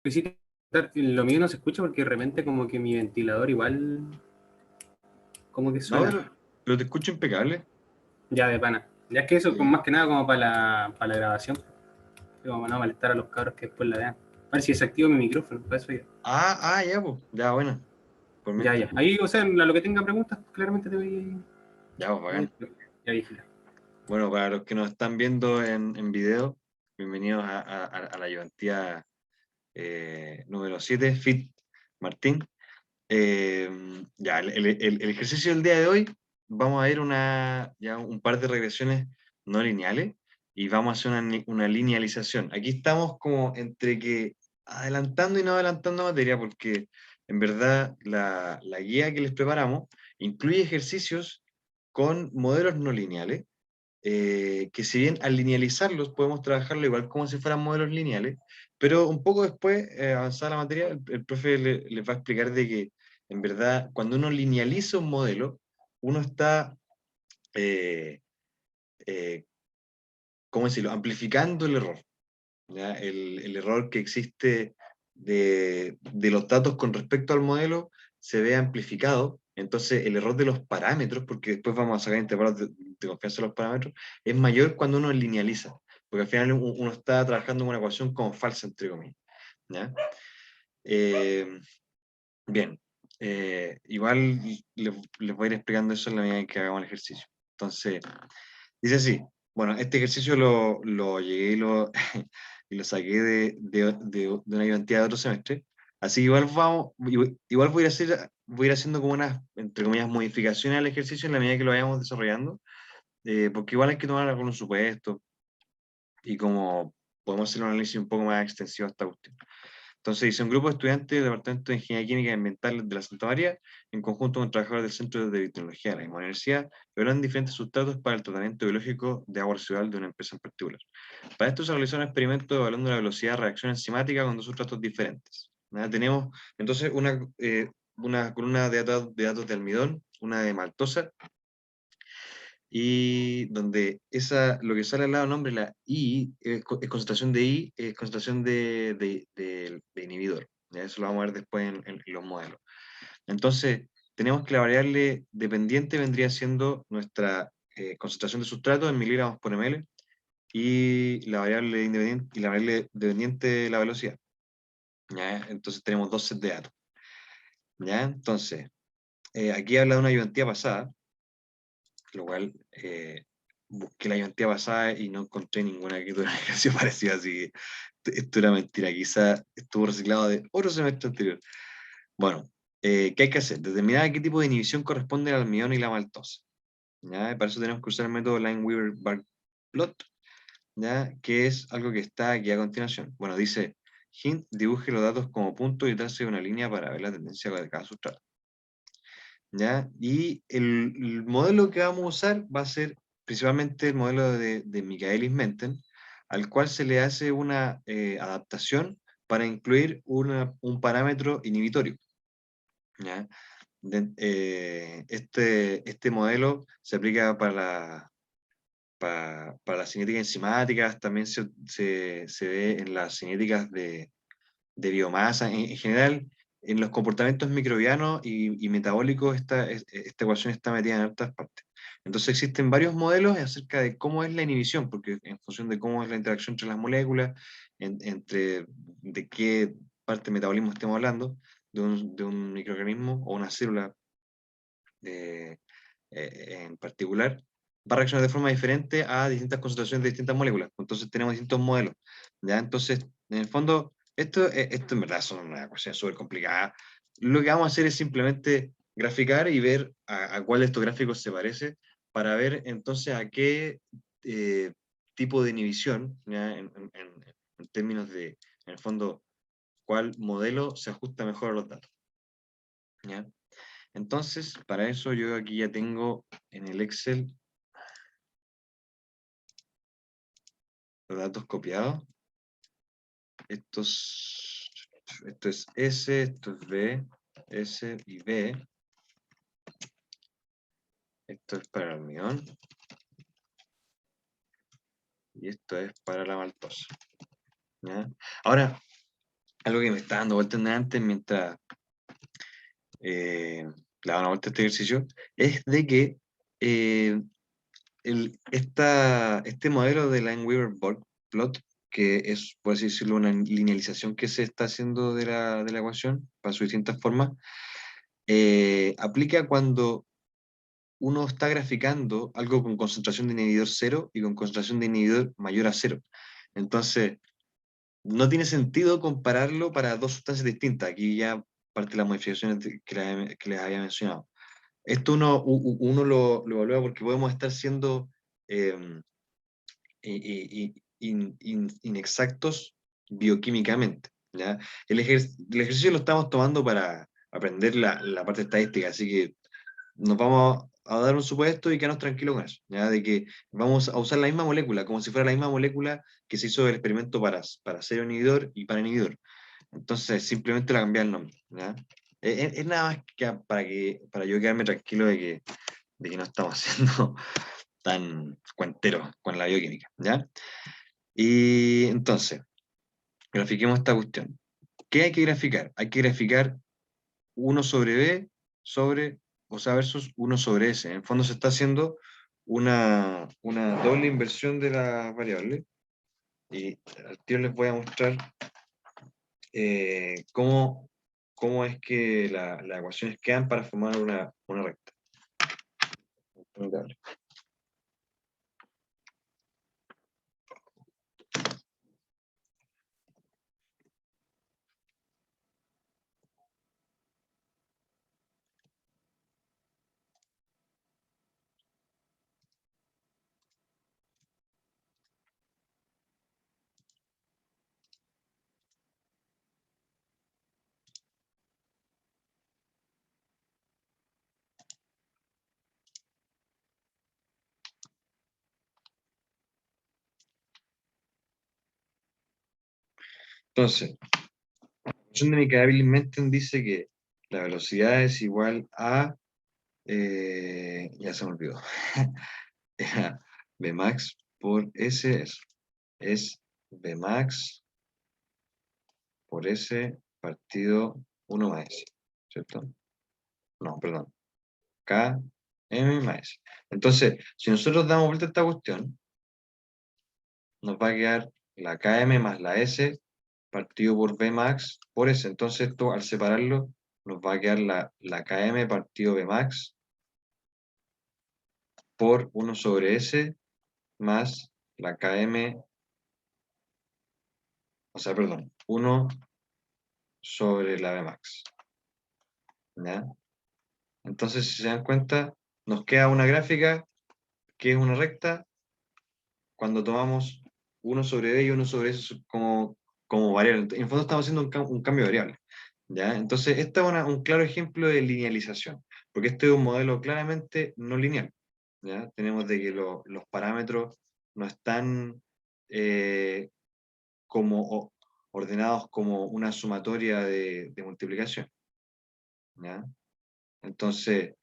Sí, lo mío no se escucha porque de repente como que mi ventilador igual como que No, suena. pero te escucho impecable. Ya de pana. Ya es que eso, Sí. más que nada como para la grabación. Como no molestar a los cabros que después la vean. A ver si desactivo mi micrófono, para eso ya. Ya, pues. Ya, bueno. Por Ya, mientras. ya. Ahí, o sea, lo que tenga preguntas, claramente te voy Ya, pues, a... bacán. Ya, vigila. Bueno, para los que nos están viendo en video, bienvenidos a la ayudantía número 7 Fit Martín. Ya, el ejercicio del día de hoy, vamos a ver ya un par de regresiones no lineales y vamos a hacer una linealización. Aquí estamos como entre que adelantando y no adelantando materia, porque en verdad la guía que les preparamos incluye ejercicios con modelos no lineales, que si bien al linealizarlos podemos trabajarlo igual como si fueran modelos lineales, pero un poco después, avanzada la materia, el profe les va a explicar de que en verdad cuando uno linealiza un modelo, uno está, eh, eh, ¿cómo decirlo?, amplificando el error, ¿ya? El error que existe de los datos con respecto al modelo se ve amplificado. Entonces, el error de los parámetros, porque después vamos a sacar intervalos de confianza en los parámetros, es mayor cuando uno linealiza, porque al final uno está trabajando en una ecuación como falsa, entre comillas. ¿Ya? Eh, bien, igual les voy a ir explicando eso en la medida en que hagamos el ejercicio. Entonces, dice así, bueno, este ejercicio lo llegué y lo saqué de una ayudantía de otro semestre, así que igual voy a ir haciendo como unas, entre comillas, modificaciones al ejercicio en la medida que lo vayamos desarrollando, porque igual hay que tomar algunos supuestos y como podemos hacer un análisis un poco más extensivo a esta cuestión. Entonces dice, un grupo de estudiantes del Departamento de Ingeniería Química y Ambiental de la Santa María, en conjunto con trabajadores del Centro de Biotecnología de la misma universidad, evaluaron diferentes sustratos para el tratamiento biológico de agua residual de una empresa en particular. Para esto se realizó un experimento evaluando la velocidad de reacción enzimática con dos sustratos diferentes. ¿Nada? Tenemos entonces una columna de datos de almidón, una de maltosa, y donde lo que sale al lado del nombre, la I, es concentración de I, es concentración de inhibidor. ¿Ya? Eso lo vamos a ver después en los modelos. Entonces, tenemos que la variable dependiente vendría siendo nuestra concentración de sustrato en miligramos por ml y la variable dependiente la velocidad. ¿Ya? Entonces tenemos dos sets de datos. ¿Ya? Entonces, aquí habla de una ayudantía pasada, lo cual busqué la ayudantía pasada y no encontré ninguna que tuviera un ejercicio parecido, así que esto era mentira, quizá estuvo reciclado de otro semestre anterior. Bueno, ¿qué hay que hacer? Determinar a qué tipo de inhibición corresponde el almidón y la maltosa. ¿Ya? Para eso tenemos que usar el método Lineweaver-Bark-Plot, ¿ya? Que es algo que está aquí a continuación. Bueno, dice, Hint dibuje los datos como puntos y trace una línea para ver la tendencia de cada sustrato. ¿Ya? Y el modelo que vamos a usar va a ser principalmente el modelo de Michaelis-Menten, al cual se le hace una adaptación para incluir un parámetro inhibitorio. ¿Ya? Este modelo se aplica para las cinéticas enzimáticas, también se ve en las cinéticas de biomasa. En general, en los comportamientos microbianos y metabólicos, esta ecuación está metida en otras partes. Entonces existen varios modelos acerca de cómo es la inhibición, porque en función de cómo es la interacción entre las moléculas, entre de qué parte del metabolismo estemos hablando, de un microorganismo o una célula eh, en particular, va a reaccionar de forma diferente a distintas concentraciones de distintas moléculas. Entonces tenemos distintos modelos. ¿Ya? Entonces, en el fondo, esto en verdad es una cuestión súper complicada. Lo que vamos a hacer es simplemente graficar y ver a cuál de estos gráficos se parece para ver entonces a qué tipo de inhibición, ¿ya? En términos de, en el fondo, cuál modelo se ajusta mejor a los datos. ¿Ya? Entonces, para eso yo aquí ya tengo en el Excel los datos copiados. Esto es S, esto es B, S y B. Esto es para el almidón y esto es para la maltosa. ¿Ya? Ahora, algo que me está dando vuelta en antes mientras le daba una vuelta a este ejercicio, es de que eh, este modelo de Lineweaver plot, que es, por así decirlo, una linealización que se está haciendo de la ecuación para sus distintas formas, aplica cuando uno está graficando algo con concentración de inhibidor cero y con concentración de inhibidor mayor a cero. Entonces, no tiene sentido compararlo para dos sustancias distintas. Aquí ya parte de las modificaciones que les había mencionado. Esto uno lo evalúa porque podemos estar siendo eh, inexactos bioquímicamente, ¿ya? El ejercicio lo estamos tomando para aprender la parte estadística, así que nos vamos a dar un supuesto y quedarnos tranquilos con eso, ¿ya? De que vamos a usar la misma molécula, como si fuera la misma molécula que se hizo el experimento para cero inhibidor y para inhibidor. Entonces, simplemente le cambiar el nombre, ¿ya? Es nada más para yo quedarme tranquilo de que no estamos haciendo tan cuenteros con la bioquímica, ¿ya? Y entonces, grafiquemos esta cuestión. ¿Qué hay que graficar? Hay que graficar 1 sobre B sobre, o sea, versus 1 sobre S. En el fondo se está haciendo una doble inversión de la variable. Y al tiro les voy a mostrar cómo es que las ecuaciones quedan para formar una recta. Entonces, la ecuación de Michaelis-Menten dice que la velocidad es igual a, ya se me olvidó, Bmax por S es Bmax por S partido 1 más S, ¿cierto? No, perdón, Km más S. Entonces, si nosotros damos vuelta a esta cuestión, nos va a quedar la Km más la S partido por Bmax por S. Entonces esto, al separarlo, nos va a quedar la Km partido Bmax por 1 sobre S más la Km, o sea, perdón, 1 sobre la Bmax. ¿Ya? Entonces, si se dan cuenta, nos queda una gráfica que es una recta cuando tomamos 1 sobre B y 1 sobre S como variable. En el fondo estamos haciendo un cambio de variable. ¿Ya? Entonces, este es un claro ejemplo de linealización, porque este es un modelo claramente no lineal. ¿Ya? Tenemos de que los parámetros no están como ordenados como una sumatoria de multiplicación. ¿Ya? Entonces,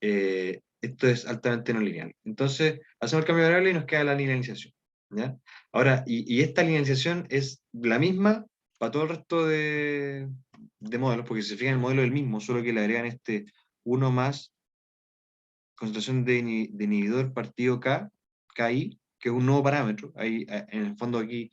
esto es altamente no lineal. Entonces, hacemos el cambio de variable y nos queda la linealización. ¿Ya? Ahora, y esta linealización es la misma para todo el resto de modelos, porque si se fijan, el modelo es el mismo, solo que le agregan este 1 más concentración de inhibidor partido KI, que es un nuevo parámetro. Ahí, en el fondo aquí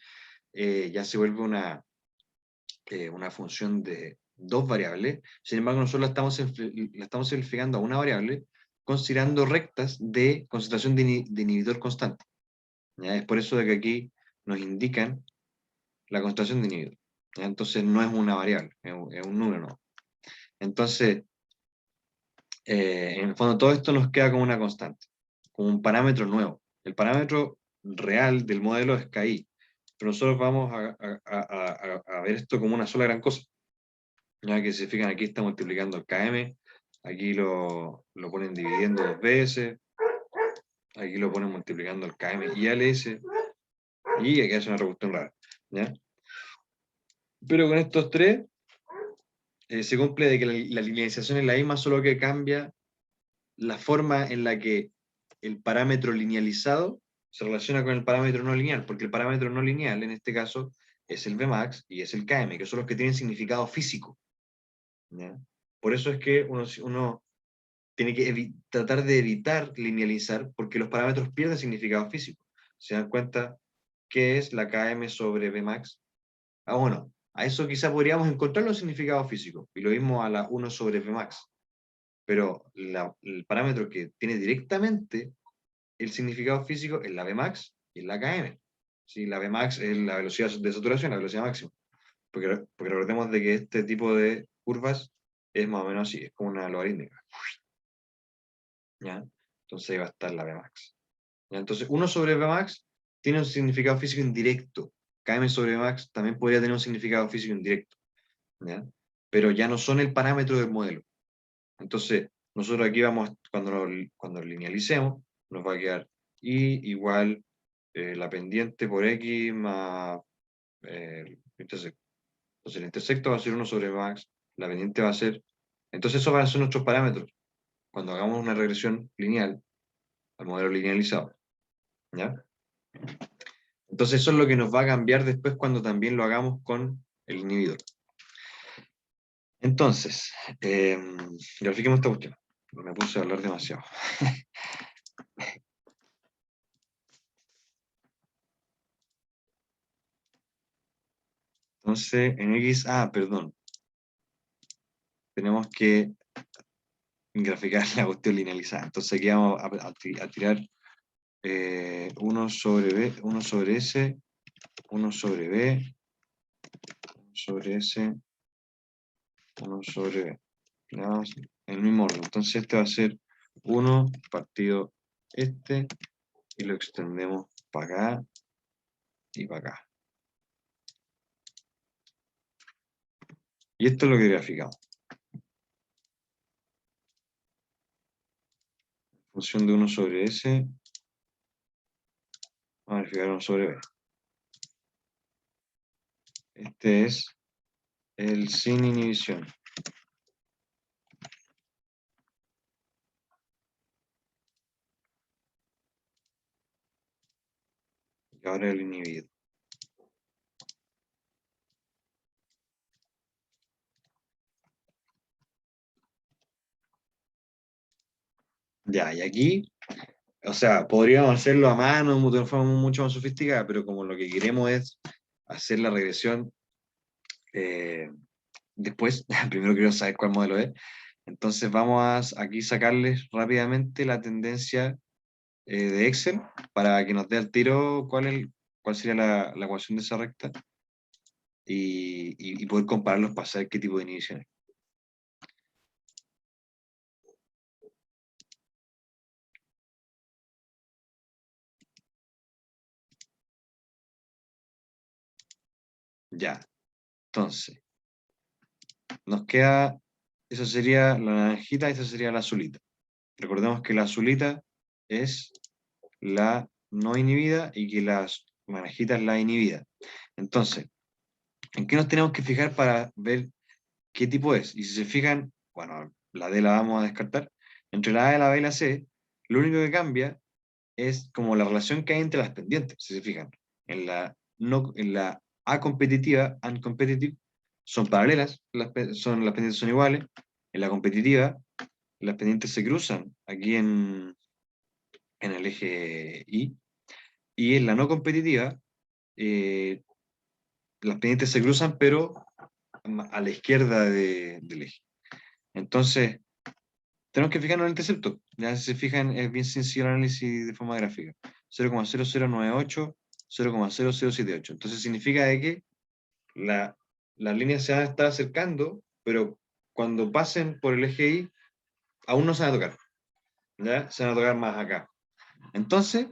ya se vuelve una función de dos variables. Sin embargo, nosotros la estamos simplificando a una variable considerando rectas de concentración de inhibidor constante. ¿Ya? Es por eso de que aquí nos indican la concentración de inhibidor. ¿Ya? Entonces no es una variable, es un número, ¿no? Entonces, en el fondo todo esto nos queda como una constante, como un parámetro nuevo. El parámetro real del modelo es KI, pero nosotros vamos a ver esto como una sola gran cosa. Ya que si se fijan, aquí está multiplicando el KM, aquí lo ponen dividiendo dos veces, aquí lo ponen multiplicando el KM y LS, y aquí hace una reducción rara. ¿Ya? Pero con estos tres se cumple de que la linealización es la misma, solo que cambia la forma en la que el parámetro linealizado se relaciona con el parámetro no lineal, porque el parámetro no lineal, en este caso, es el Vmax y es el Km, que son los que tienen significado físico. ¿Ya? Por eso es que uno tiene que tratar de evitar linealizar, porque los parámetros pierden significado físico. ¿Se dan cuenta qué es la Km sobre Vmax? Ah, bueno, a eso quizá podríamos encontrarle un significado físico, y lo mismo a la 1 sobre Vmax. Pero el parámetro que tiene directamente el significado físico es la Vmax y la Km. ¿Sí? La Vmax es la velocidad de saturación, la velocidad máxima. Porque recordemos de que este tipo de curvas es más o menos así, es como una logarítmica. ¿Ya? Entonces ahí va a estar la Vmax. ¿Ya? Entonces 1 sobre Vmax tiene un significado físico indirecto. Km sobre Vmax también podría tener un significado físico indirecto. ¿Ya? Pero ya no son el parámetro del modelo. Entonces, nosotros aquí vamos, cuando linealicemos, nos va a quedar y igual la pendiente por x más el intersecto. Entonces el intersecto va a ser 1 sobre max, la pendiente va a ser... Entonces esos van a ser nuestros parámetros cuando hagamos una regresión lineal al modelo linealizado. ¿Ya? Entonces eso es lo que nos va a cambiar después cuando también lo hagamos con el inhibidor. Entonces, grafiquemos esta cuestión. Me puse a hablar demasiado. Entonces, en X, perdón, tenemos que graficar la cuestión linealizada. Entonces aquí vamos a tirar 1 sobre B, 1 sobre S, 1 sobre B, 1 sobre S, 1 sobre B. En el mismo orden. Entonces este va a ser 1 partido este, y lo extendemos para acá y para acá. Y esto es lo que graficamos. Función de 1 sobre S, vamos a verificar 1 sobre B. Este es el sin inhibición. Y ahora el inhibido. Ya, y aquí, o sea, podríamos hacerlo a mano de una forma mucho más sofisticada, pero como lo que queremos es hacer la regresión después, primero quiero saber cuál modelo es, entonces vamos a aquí sacarles rápidamente la tendencia de Excel para que nos dé al tiro cuál sería la ecuación de esa recta y poder compararlos para saber qué tipo de inhibición es. Ya, entonces, nos queda, esa sería la naranjita, esa sería la azulita. Recordemos que la azulita es la no inhibida y que la naranjita es la inhibida. Entonces, ¿en qué nos tenemos que fijar para ver qué tipo es? Y si se fijan, bueno, la D la vamos a descartar. Entre la A, la B y la C, lo único que cambia es como la relación que hay entre las pendientes, si se fijan. En la A competitiva, uncompetitive, son paralelas, las pendientes son iguales. En la competitiva, las pendientes se cruzan aquí en el eje Y. Y en la no competitiva, eh, las pendientes se cruzan, pero a la izquierda del eje. Entonces, tenemos que fijarnos en el intercepto. Ya si se fijan, es bien sencillo el análisis de forma gráfica. 0,0098, 0,0078. Entonces significa de que las líneas se van a estar acercando, pero cuando pasen por el eje Y, aún no se van a tocar. ¿Ya? Se van a tocar más acá. Entonces,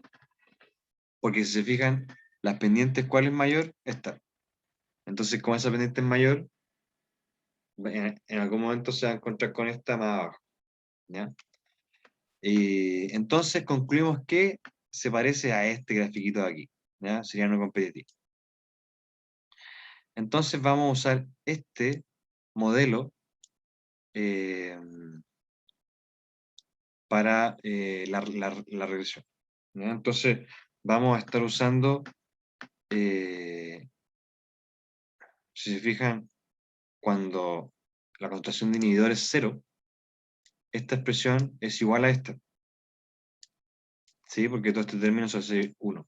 porque si se fijan, las pendientes, ¿cuál es mayor? Esta. Entonces, como esa pendiente es mayor, en algún momento se va a encontrar con esta más abajo. ¿Ya? Y entonces concluimos que se parece a este grafiquito de aquí. ¿Ya? Sería no competitivo. Entonces vamos a usar este modelo eh, para la regresión. ¿Ya? Entonces vamos a estar usando Si se fijan, cuando la concentración de inhibidor es 0, esta expresión es igual a esta. ¿Sí? Porque todo este término se hace 1.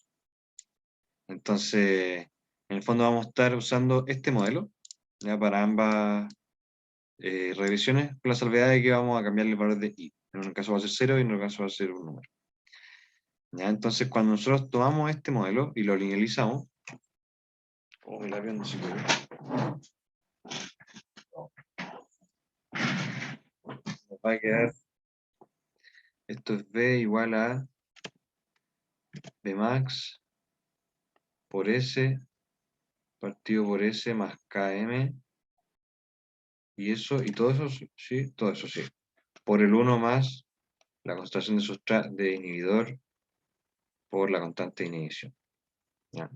Entonces, en el fondo vamos a estar usando este modelo, ¿ya? Para ambas revisiones, con la salvedad de que vamos a cambiar el valor de i. En un caso va a ser 0 y en otro caso va a ser un número. ¿Ya? Entonces, cuando nosotros tomamos este modelo y lo linealizamos, oh, el avión no se puede. Nos va a quedar, esto es b igual a b max por s partido por s más km, y eso, y todo eso, sí, todo eso sí, por el 1 más la concentración de inhibidor por la constante de inhibición. ¿Ya?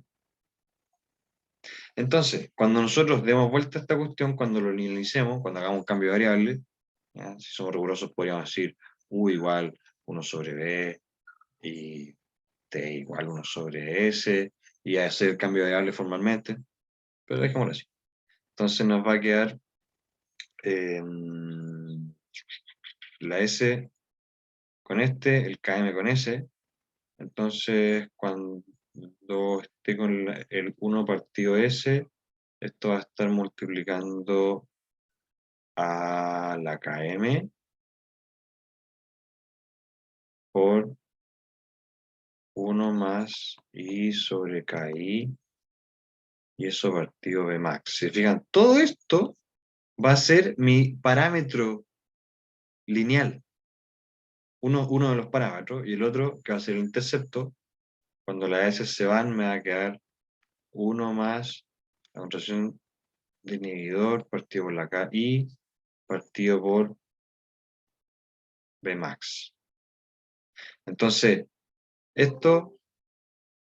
Entonces, cuando nosotros demos vuelta a esta cuestión, cuando lo linealicemos, cuando hagamos un cambio de variable, ¿ya? Si somos rigurosos podríamos decir u igual 1 sobre b y t igual 1 sobre s, y hacer el cambio de variable formalmente, pero dejémoslo así. Entonces nos va a quedar la s con este, el km con s. Entonces, cuando esté con el 1 partido s, esto va a estar multiplicando a la km por 1 más i sobre ki, y eso partido b max. Si fijan, todo esto va a ser mi parámetro lineal. Uno de los parámetros, y el otro, que va a ser el intercepto, cuando las s se van, me va a quedar 1 más la contracción de inhibidor partido por la KI partido por Bmax. Entonces, esto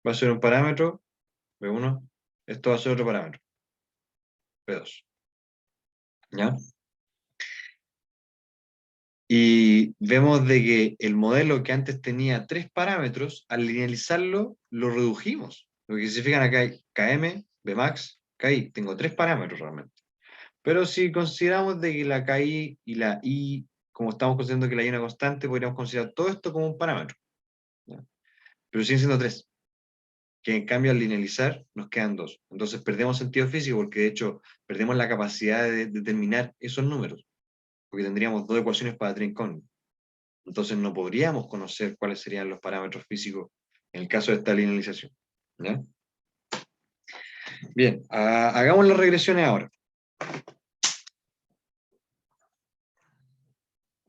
va a ser un parámetro, B1, esto va a ser otro parámetro, B2. ¿Ya? Y vemos de que el modelo que antes tenía 3 parámetros, al linealizarlo, lo redujimos. Lo que se fijan acá hay KM, Bmax, KI. Tengo 3 parámetros realmente. Pero si consideramos de que la KI y la I, como estamos considerando que la I es una constante, podríamos considerar todo esto como un parámetro. ¿Ya? Pero siguen siendo 3. Que en cambio al linealizar nos quedan 2. Entonces perdemos sentido físico porque de hecho perdemos la capacidad de determinar esos números, porque tendríamos 2 ecuaciones para 3 incógnitas. Entonces no podríamos conocer cuáles serían los parámetros físicos en el caso de esta linealización. ¿Ya? Bien, hagamos las regresiones ahora.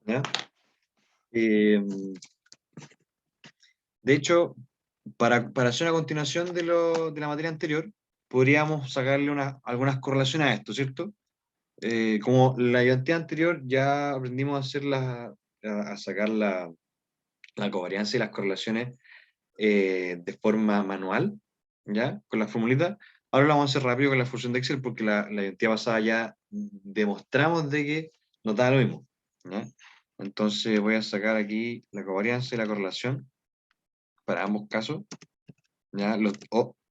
¿Ya? De hecho, para hacer una continuación de la materia anterior, podríamos sacarle algunas correlaciones a esto, ¿cierto? Como la ayudantía anterior, ya aprendimos a a sacar la covarianza y las correlaciones de forma manual, ¿ya? Con la formulita. Ahora lo vamos a hacer rápido con la función de Excel porque la ayudantía pasada ya demostramos de que nos da lo mismo, ¿ya? Entonces voy a sacar aquí la covarianza y la correlación para ambos casos, ¿ya?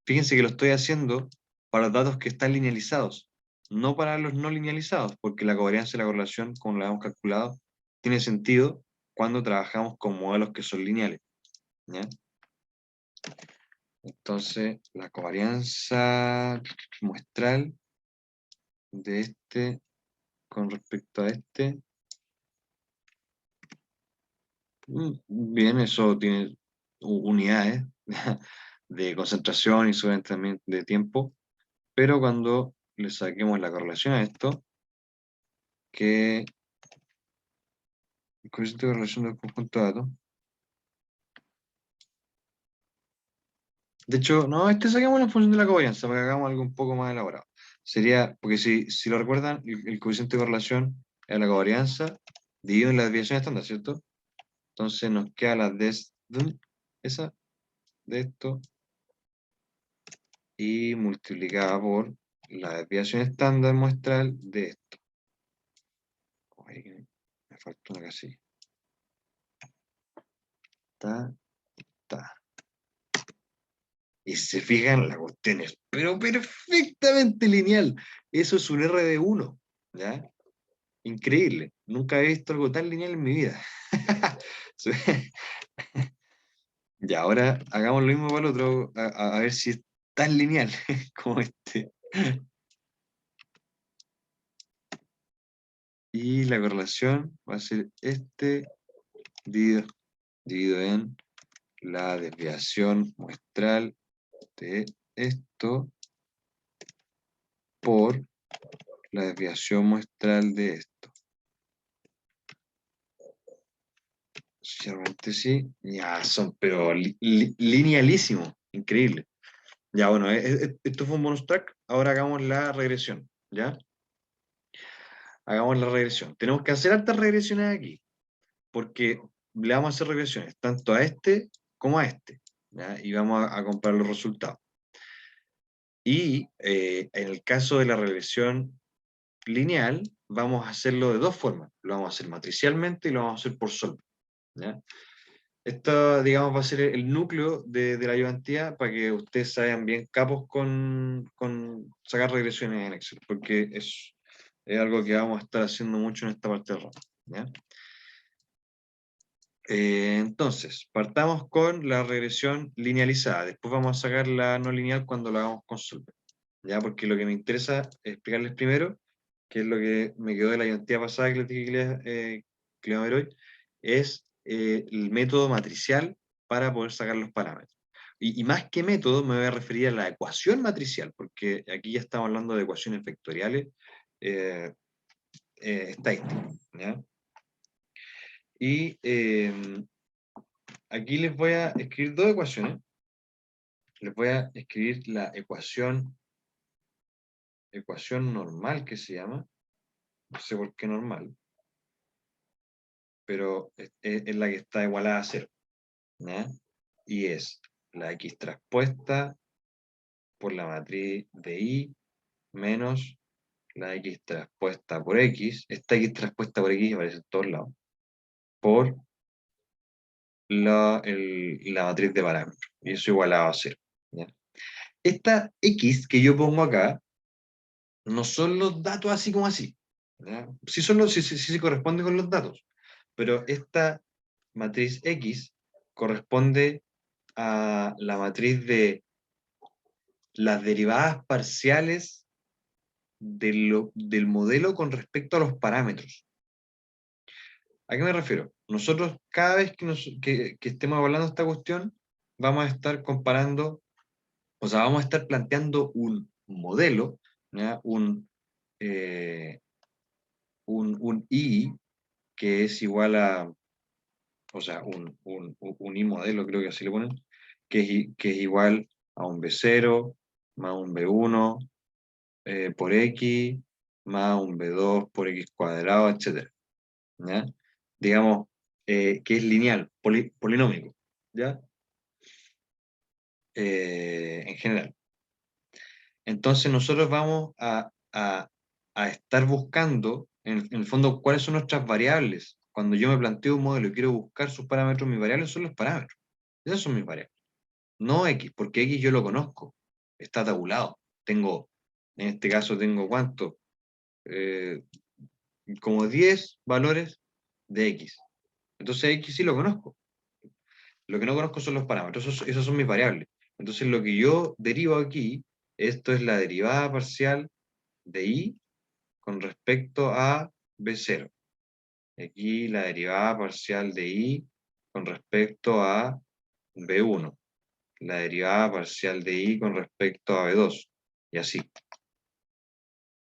Fíjense que lo estoy haciendo para los datos que están linealizados, no para los no linealizados, porque la covarianza y la correlación, como la hemos calculado, tiene sentido cuando trabajamos con modelos que son lineales, ¿ya? Entonces, la covarianza muestral de este con respecto a este, bien, eso tiene unidades de concentración y suben también de tiempo, pero cuando le saquemos la correlación a esto, que el coeficiente de correlación del conjunto de datos. De hecho, no, saquemos la función de la covarianza para que hagamos algo un poco más elaborado. Sería, porque si lo recuerdan, el coeficiente de correlación es la covarianza dividido en la desviación estándar, ¿cierto? Entonces nos queda la esa de esto y multiplicada por la desviación estándar muestral de esto. Oye, me falta una casilla. Ta, ta. Y si se fijan, la cuestión es pero perfectamente lineal. Eso es un R de 1, ¿ya? Increíble. Nunca he visto algo tan lineal en mi vida. Ya, ahora hagamos lo mismo para el otro, a ver si es tan lineal como este. Y la correlación va a ser este dividido en la desviación muestral de esto por la desviación muestral de esto. Sinceramente sí, ya son, pero linealísimo, increíble. Ya, bueno, esto fue un bonus track, ahora hagamos la regresión, ¿ya? Hagamos la regresión. Tenemos que hacer hartas regresiones aquí, porque le vamos a hacer regresiones tanto a este como a este, ¿ya? Y vamos a comparar los resultados. Y en el caso de la regresión lineal, vamos a hacerlo de dos formas. Lo vamos a hacer matricialmente y lo vamos a hacer por solver, ¿ya? Esto, digamos, va a ser el núcleo de la ayudantía para que ustedes sean bien capos con sacar regresiones en Excel, porque es algo que vamos a estar haciendo mucho en esta parte del ramo, ¿ya? Entonces, partamos con la regresión linealizada. Después vamos a sacar la no lineal cuando la hagamos con solver, ¿ya? Porque lo que me interesa es explicarles primero, que es lo que me quedó de la ayudantía pasada que les dije que le iba a ver hoy, es el método matricial para poder sacar los parámetros. Y más que método, me voy a referir a la ecuación matricial, porque aquí ya estamos hablando de ecuaciones vectoriales estadísticas, ¿ya? Y aquí les voy a escribir dos ecuaciones. Les voy a escribir la ecuación normal que se llama, no sé por qué normal, pero es la que está igualada a cero, ¿ya? Y es la X traspuesta por la matriz de Y menos la X traspuesta por X, esta X traspuesta por X aparece en todos lados, por la matriz de parámetros, y eso igualado a cero, ¿ya? Esta X que yo pongo acá, no son los datos así como así, ¿ya? Sí, sí corresponde con los datos, pero esta matriz X corresponde a la matriz de las derivadas parciales del modelo con respecto a los parámetros. ¿A qué me refiero? Nosotros cada vez que estemos hablando de esta cuestión, vamos a estar comparando, o sea, vamos a estar planteando un modelo, ¿ya? Eh, un I que es igual a, o sea, un I modelo, creo que así le ponen, que es igual a un B0 más un B1 por X más un B2 por X cuadrado, etc. ¿Ya? Digamos que es lineal, polinómico, ¿ya? En general. Entonces nosotros vamos a estar buscando, en el fondo, cuáles son nuestras variables. Cuando yo me planteo un modelo y quiero buscar sus parámetros, mis variables son los parámetros. Esas son mis variables. No X, porque X yo lo conozco. Está tabulado. Tengo, en este caso tengo ¿cuánto? Como 10 valores de X. Entonces X sí lo conozco. Lo que no conozco son los parámetros. Esas son mis variables. Entonces lo que yo derivo aquí, esto es la derivada parcial de Y con respecto a B0. Aquí la derivada parcial de Y con respecto a B1. La derivada parcial de Y con respecto a B2. Y así.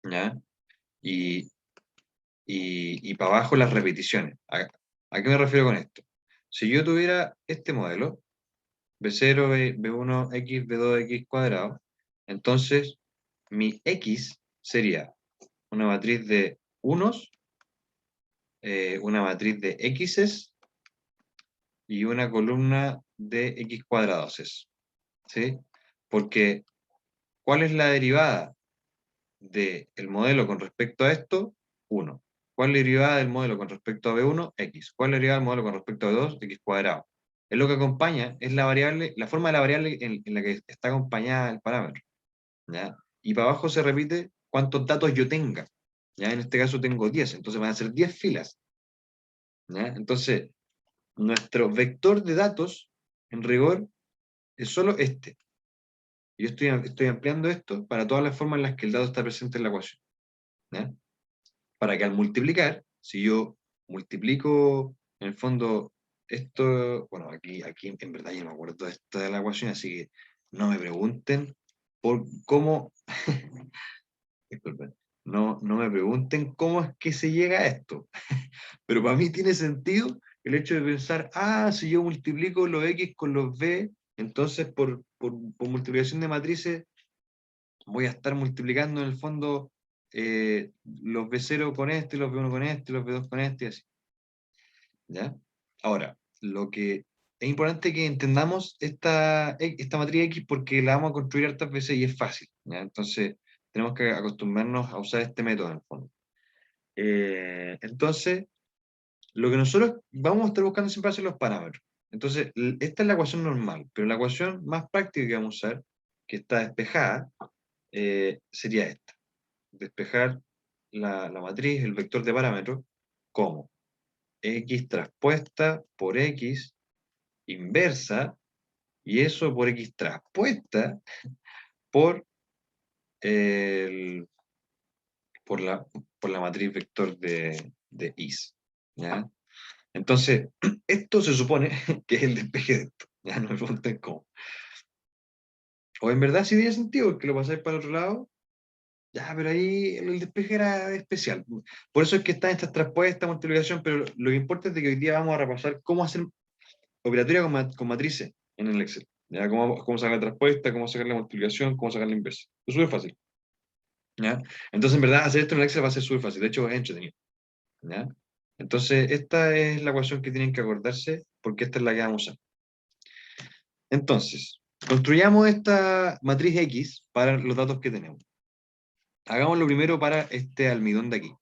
¿Ya? Y para abajo las repeticiones. ¿A qué me refiero con esto? Si yo tuviera este modelo, B0, B1, X, B2, X cuadrado, entonces mi X sería una matriz de unos, una matriz de X's y una columna de X cuadrados, ¿sí? Porque, ¿cuál es la derivada del modelo con respecto a esto? 1. ¿Cuál es la derivada del modelo con respecto a B1? X. ¿Cuál es la derivada del modelo con respecto a B2? X cuadrado. Es lo que acompaña, es la variable, la forma de la variable en la que está acompañada el parámetro, ¿ya? Y para abajo se repite cuántos datos yo tenga. ¿Ya? En este caso tengo 10, entonces van a ser 10 filas. ¿Ya? Entonces, nuestro vector de datos, en rigor, es solo este. Yo estoy ampliando esto para todas las formas en las que el dato está presente en la ecuación. ¿Ya? Para que al multiplicar, si yo multiplico, en el fondo, esto, bueno, aquí en verdad yo no me acuerdo de esta de la ecuación, así que no me pregunten por cómo, disculpen, no me pregunten cómo es que se llega a esto. Pero para mí tiene sentido el hecho de pensar, si yo multiplico los X con los B, entonces por multiplicación de matrices voy a estar multiplicando en el fondo los B0 con este, los B1 con este, los B2 con este y así. ¿Ya? Ahora, lo que es importante que entendamos esta matriz X porque la vamos a construir hartas veces y es fácil. ¿Ya? Entonces, tenemos que acostumbrarnos a usar este método en el fondo. Entonces, lo que nosotros vamos a estar buscando siempre hacer los parámetros. Entonces, esta es la ecuación normal, pero la ecuación más práctica que vamos a usar, que está despejada, sería esta. Despejar la matriz, el vector de parámetros, como X traspuesta por X inversa, y eso por X traspuesta por, el, por la matriz vector de Is. ¿Ya? Entonces, esto se supone que es el despeje de esto. Ya no me pregunten cómo. O en verdad sí tiene sentido, que lo pasáis para el otro lado. Ya, pero ahí el despeje era especial. Por eso es que está esta traspuesta, multiplicación, pero lo que importa es de que hoy día vamos a repasar cómo hacer operatoria con matrices en el Excel. ¿Ya? Cómo sacar la traspuesta, cómo sacar la multiplicación, cómo sacar la inversa. Es súper fácil. ¿Ya? Entonces, en verdad, hacer esto en el Excel va a ser súper fácil. De hecho, es entretenido. ¿Ya? Entonces, esta es la ecuación que tienen que acordarse, porque esta es la que vamos a usar. Entonces, construyamos esta matriz X para los datos que tenemos. Hagámoslo primero para este almidón de aquí.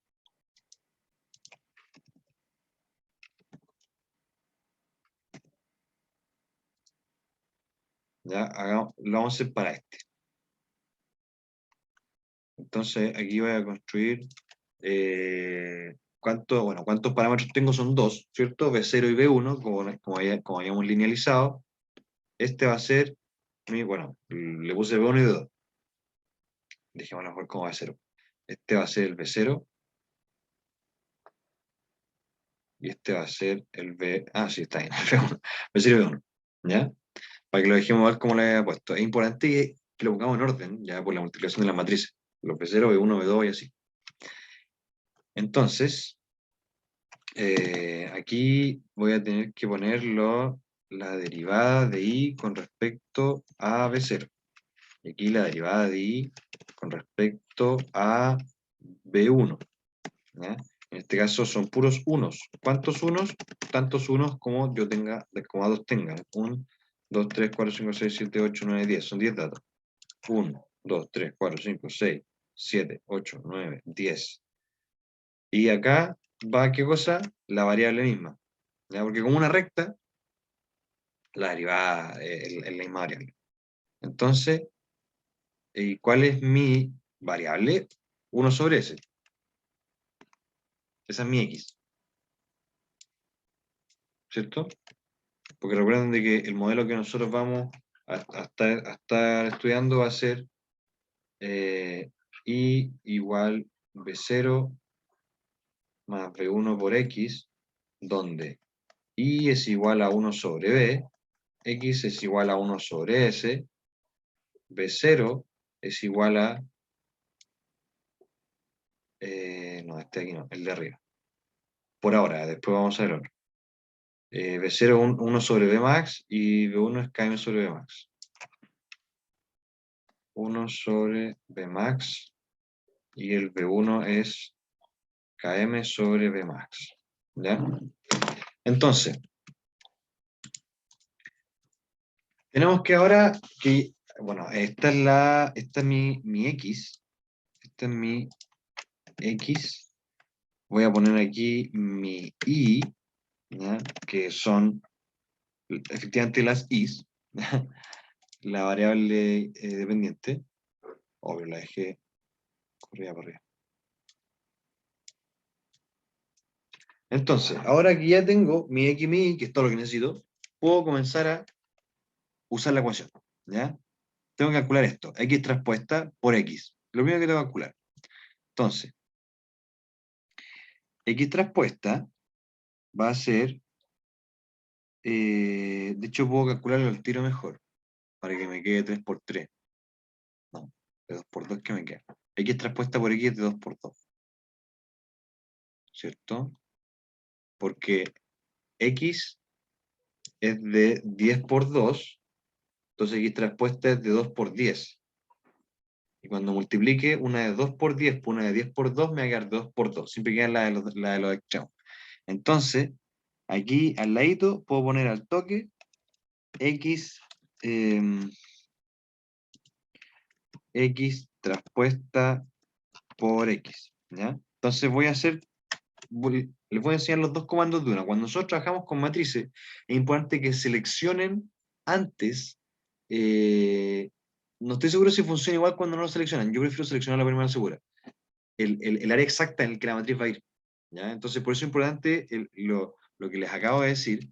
¿Ya? Lo vamos a hacer para este. Entonces, aquí voy a construir ¿cuántos parámetros tengo? Son dos, ¿cierto? B0 y B1, como habíamos linealizado. Este va a ser, le puse B1 y B2. Dejémoslo por como B0. Este va a ser el B0. Y este va a ser el B... sí, está bien, el B1. B0 y B1. ¿Ya? Para que lo dejemos ver cómo le he puesto. Es importante que lo pongamos en orden, ya por la multiplicación de las matrices. Los B0, B1, B2 y así. Entonces, aquí voy a tener que ponerlo la derivada de I con respecto a B0. Y aquí la derivada de I con respecto a B1. ¿Ya? En este caso son puros unos. ¿Cuántos unos? Tantos unos como yo tenga, como datos tengan. 1, 2, 3, 4, 5, 6, 7, 8, 9, 10. Son 10 datos. 1, 2, 3, 4, 5, 6, 7, 8, 9, 10. Y acá va, ¿qué cosa? La variable misma. ¿Ya? Porque como una recta, la derivada es la misma variable. Entonces, ¿cuál es mi variable? 1 sobre S. Esa es mi X. ¿Cierto? Porque recuerden de que el modelo que nosotros vamos a estar estudiando va a ser I igual B0 más B1 por X, donde I es igual a 1 sobre B, X es igual a 1 sobre S, B0 es igual a... no, este aquí no, el de arriba. Por ahora, después vamos a ver otro. B0 1 sobre B max y B1 es KM sobre B max. 1 sobre B max y el B1 es KM sobre B max. ¿Ya? Entonces, tenemos que ahora que, bueno, esta es mi X, esta es mi X, voy a poner aquí mi Y, ¿ya? Que son efectivamente las Is, ¿ya? La variable dependiente, obvio la dejé Por arriba, por arriba. Entonces, ahora que ya tengo mi X y mi Y, que es todo lo que necesito, puedo comenzar a usar la ecuación. ¿Ya? Tengo que calcular esto. X transpuesta por X. Lo primero que tengo que calcular. Entonces, X transpuesta va a ser, de hecho puedo calcularlo al tiro mejor, para que me quede 3 por 3. No, de 2 por 2 que me queda. X transpuesta por X es de 2 por 2. ¿Cierto? Porque X es de 10 por 2, entonces X transpuesta es de 2 por 10. Y cuando multiplique una de 2 por 10 por una de 10 por 2, me va a quedar 2 por 2. Siempre queda la de los extremos. Entonces, aquí al ladito puedo poner al toque X, X transpuesta por X. ¿Ya? Entonces voy a hacer, les voy a enseñar los dos comandos de una. Cuando nosotros trabajamos con matrices, es importante que seleccionen antes. No estoy seguro si funciona igual cuando no lo seleccionan. Yo prefiero seleccionar la primera segura. El área exacta en el que la matriz va a ir. ¿Ya? Entonces, por eso es importante lo que les acabo de decir.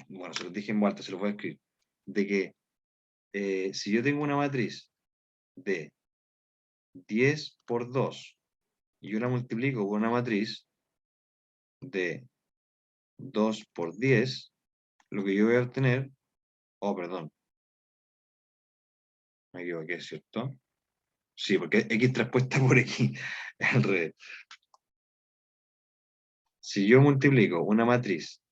Bueno, se los dije en vuelta, se los voy a escribir. De que si yo tengo una matriz de 10 por 2 y yo la multiplico por una matriz de 2 por 10, lo que yo voy a obtener, oh, perdón, me equivoqué, ¿cierto? Sí, porque X transpuesta por X, al revés. Si yo multiplico una matriz,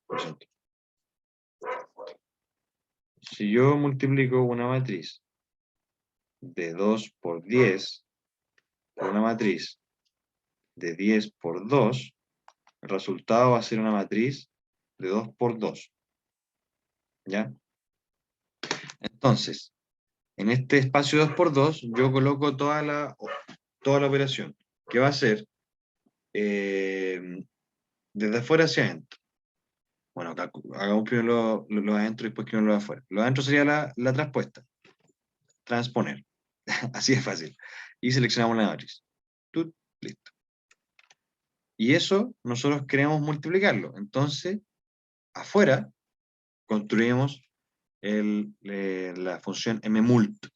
lo siento. Si yo multiplico una matriz de 2 por 10 por una matriz de 10 por 2, el resultado va a ser una matriz de 2 por 2. ¿Ya? Entonces, en este espacio 2 por 2, yo coloco toda la operación, que va a ser desde afuera hacia adentro. Bueno, hagamos primero lo adentro y después que lo de afuera. Lo de adentro sería la transpuesta. Transponer. Así es fácil. Y seleccionamos la matriz. Listo. Y eso nosotros queremos multiplicarlo. Entonces, afuera construimos la función mmult.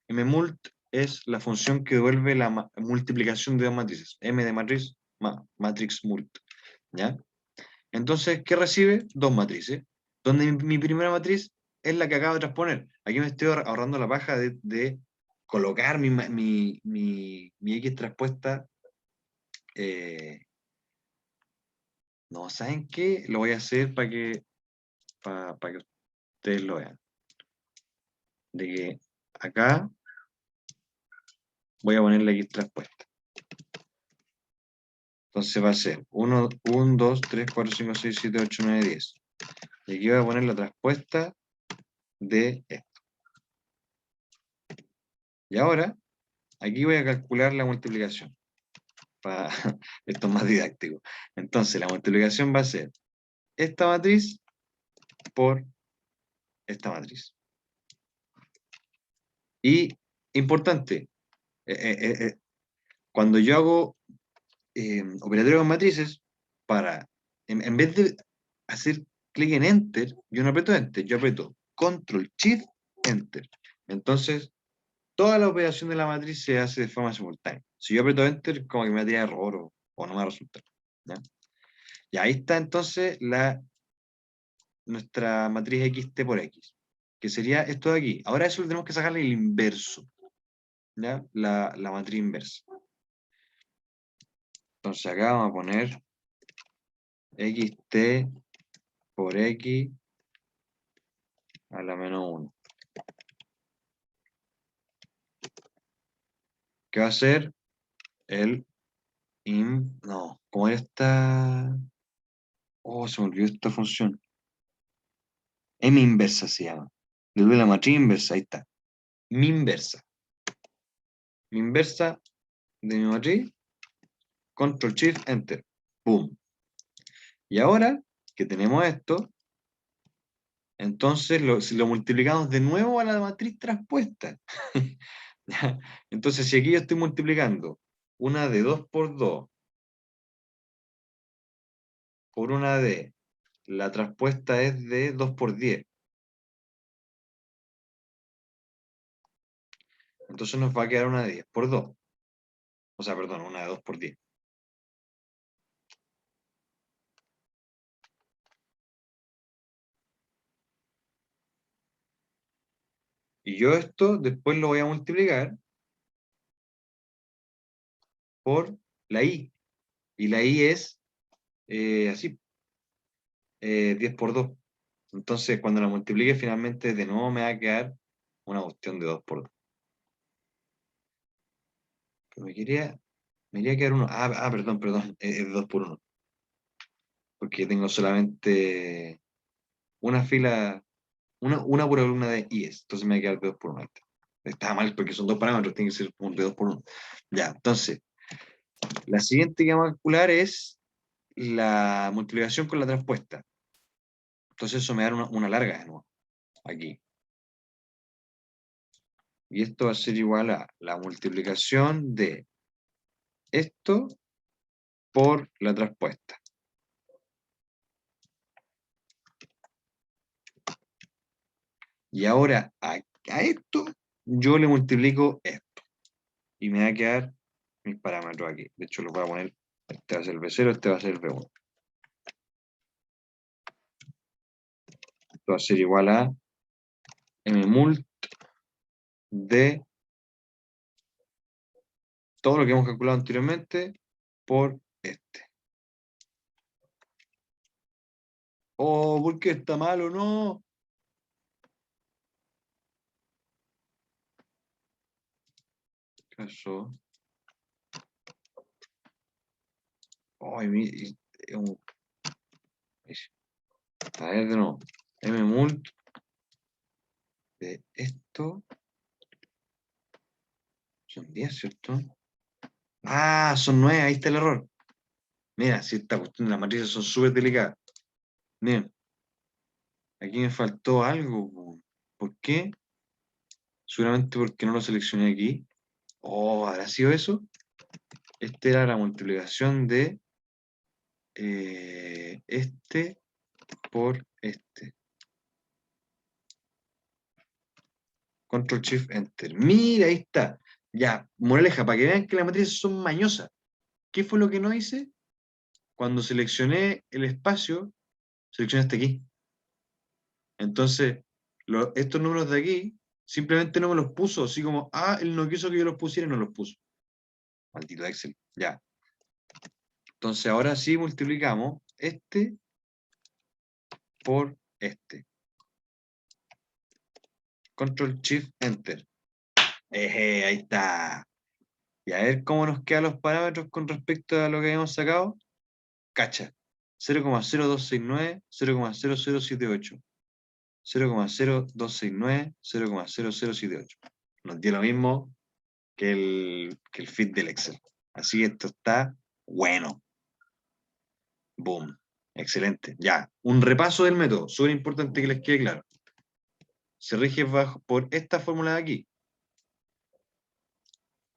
Mmult es la función que devuelve la multiplicación de dos matrices. M de matriz, matrix mult. ¿Ya? Entonces, ¿qué recibe? Dos matrices. Donde mi primera matriz es la que acabo de transponer. Aquí me estoy ahorrando la paja de colocar mi X transpuesta. No, ¿saben qué? Lo voy a hacer para que ustedes lo vean. De que acá voy a poner la X transpuesta. Entonces va a ser 1, 2, 3, 4, 5, 6, 7, 8, 9, 10. Y aquí voy a poner la transpuesta de esto. Y ahora, aquí voy a calcular la multiplicación. Esto es más didáctico. Entonces, la multiplicación va a ser esta matriz por esta matriz. Y, importante, cuando yo hago operatorio con matrices, en vez de hacer clic en Enter, yo no aprieto Enter, yo aprieto Control Shift Enter. Entonces, toda la operación de la matriz se hace de forma simultánea. Si yo aprieto Enter, como que me da error o no me va a resultar. ¿Ya? Y ahí está entonces nuestra matriz XT por X, que sería esto de aquí. Ahora eso lo tenemos que sacarle el inverso, ¿ya? La matriz inversa. Entonces acá vamos a poner XT por X a la menos 1. ¿Qué va a ser? No, ¿cómo era esta? Oh, se me olvidó esta función. M inversa se llama. Desde la matriz inversa, ahí está. Mi inversa. Mi inversa de mi matriz. Control Shift Enter. ¡Pum! Y ahora que tenemos esto, Entonces, si lo multiplicamos de nuevo a la matriz traspuesta. ¿Ya? Entonces, si aquí yo estoy multiplicando una de 2 por 2 por una D, la traspuesta es de 2 por 10. Entonces nos va a quedar una de 10 por 2. O sea, perdón, una de 2 por 10. Y yo esto después lo voy a multiplicar por la I. Y la I es así, 10 por 2. Entonces, cuando la multiplique finalmente, de nuevo me va a quedar una cuestión de 2 por 2. Pero me quería quedar uno. Perdón, es 2 por 1. Porque tengo solamente una fila, una por columna de IES. Entonces me va a quedar de 2 por 1. Está mal porque son dos parámetros, tiene que ser de 2 por 1. Ya, entonces, la siguiente que vamos a calcular es la multiplicación con la traspuesta. Entonces eso me da una larga de nuevo, aquí. Y esto va a ser igual a la multiplicación de esto por la traspuesta. Y ahora a esto yo le multiplico esto. Y me va a quedar mis parámetros aquí. De hecho, los voy a poner, este va a ser el B0, este va a ser el B1. Esto va a ser igual a mmult de todo lo que hemos calculado anteriormente por este. Oh, ¿por qué está mal o no? ¿Qué pasó? Ay, a ver de nuevo. Mmult de esto. Son 10, ¿cierto? Ah, son 9, ahí está el error. Mira, si esta cuestión de las matrices son súper delicadas. Miren, aquí me faltó algo. ¿Por qué? Seguramente porque no lo seleccioné aquí. Oh, ¿habrá sido eso? Esta era la multiplicación de este por este. Control Shift Enter. Mira, ahí está. Ya, moraleja, para que vean que las matrices son mañosas. ¿Qué fue lo que no hice? Cuando seleccioné el espacio, seleccioné este aquí. Entonces, estos números de aquí, simplemente no me los puso, así como, él no quiso que yo los pusiera y no los puso. Maldito Excel, ya. Entonces, ahora sí multiplicamos este por este. Control Shift Enter. Ahí está. Y a ver cómo nos quedan los parámetros con respecto a lo que habíamos sacado. Cacha. 0,0269, 0,0078. 0,0269, 0,0078. Nos dio lo mismo que el fit del Excel. Así que esto está bueno. Boom. Excelente. Ya. Un repaso del método. Súper importante que les quede claro. Se rige por esta fórmula de aquí.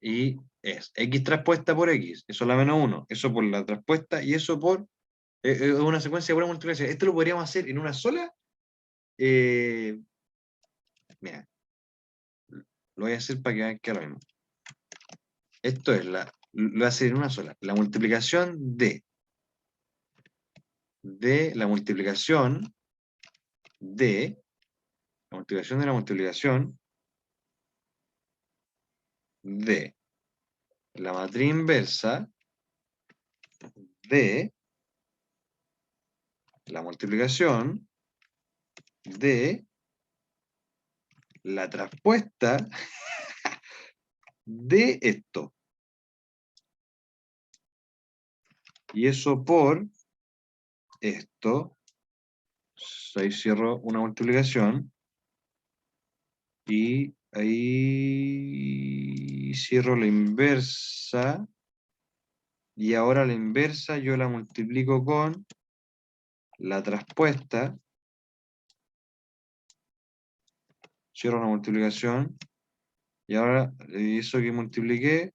Y es X traspuesta por X. Eso es la menos 1. Eso por la traspuesta y eso por una secuencia de pura multiplicación. Esto lo podríamos hacer en una sola. Mira, lo voy a hacer para que vean que es lo mismo. Esto es lo voy a hacer en una sola. La multiplicación de la multiplicación de la multiplicación de la multiplicación de la matriz inversa de la multiplicación de la traspuesta de esto. Y eso por esto. Ahí cierro una multiplicación. Y ahí cierro la inversa. Y ahora la inversa yo la multiplico con la traspuesta cierro una multiplicación, y ahora eso que multipliqué,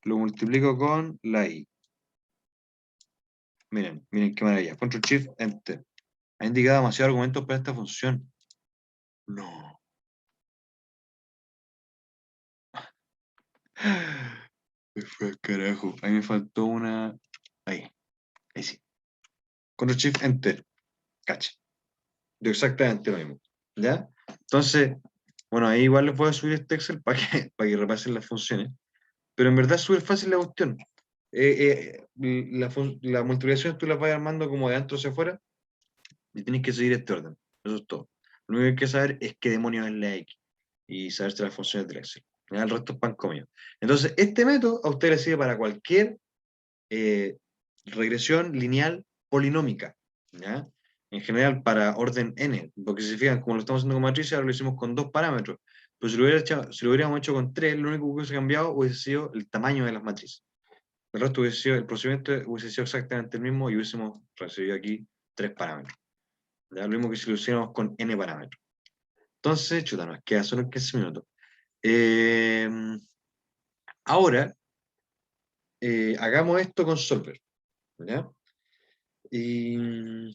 lo multiplico con la I. Miren, miren qué maravilla. Control Shift Enter. Ha indicado demasiados argumentos para esta función. No. Me fue al carajo. Ahí me faltó una. Ahí. Ahí sí. Control Shift Enter. Cacha. Dio exactamente lo mismo. ¿Ya? Entonces, bueno, ahí igual les voy a subir este Excel para que repasen las funciones. Pero en verdad es súper fácil la cuestión. La multiplicación tú la vas armando como de adentro hacia afuera y tienes que seguir este orden. Eso es todo. Lo único que hay que saber es qué demonios es la X y saberse las funciones del Excel. ¿Ya? El resto es pan comido. Entonces, este método a usted le sirve para cualquier eh, regresión lineal polinómica. ¿Ya? En general, para orden n, porque si se fijan, como lo estamos haciendo con matrices, ahora lo hicimos con 2 parámetros. Pero si lo hubiéramos hecho con 3, lo único que hubiese cambiado hubiese sido el tamaño de las matrices. El resto hubiese sido, el procedimiento hubiese sido exactamente el mismo y hubiésemos recibido aquí 3 parámetros. ¿Ya? Lo mismo que si lo hiciéramos con n parámetros. Entonces, chuta, nos queda solo 15 minutos. Eh, Ahora, hagamos esto con Solver. ¿Ya? Y,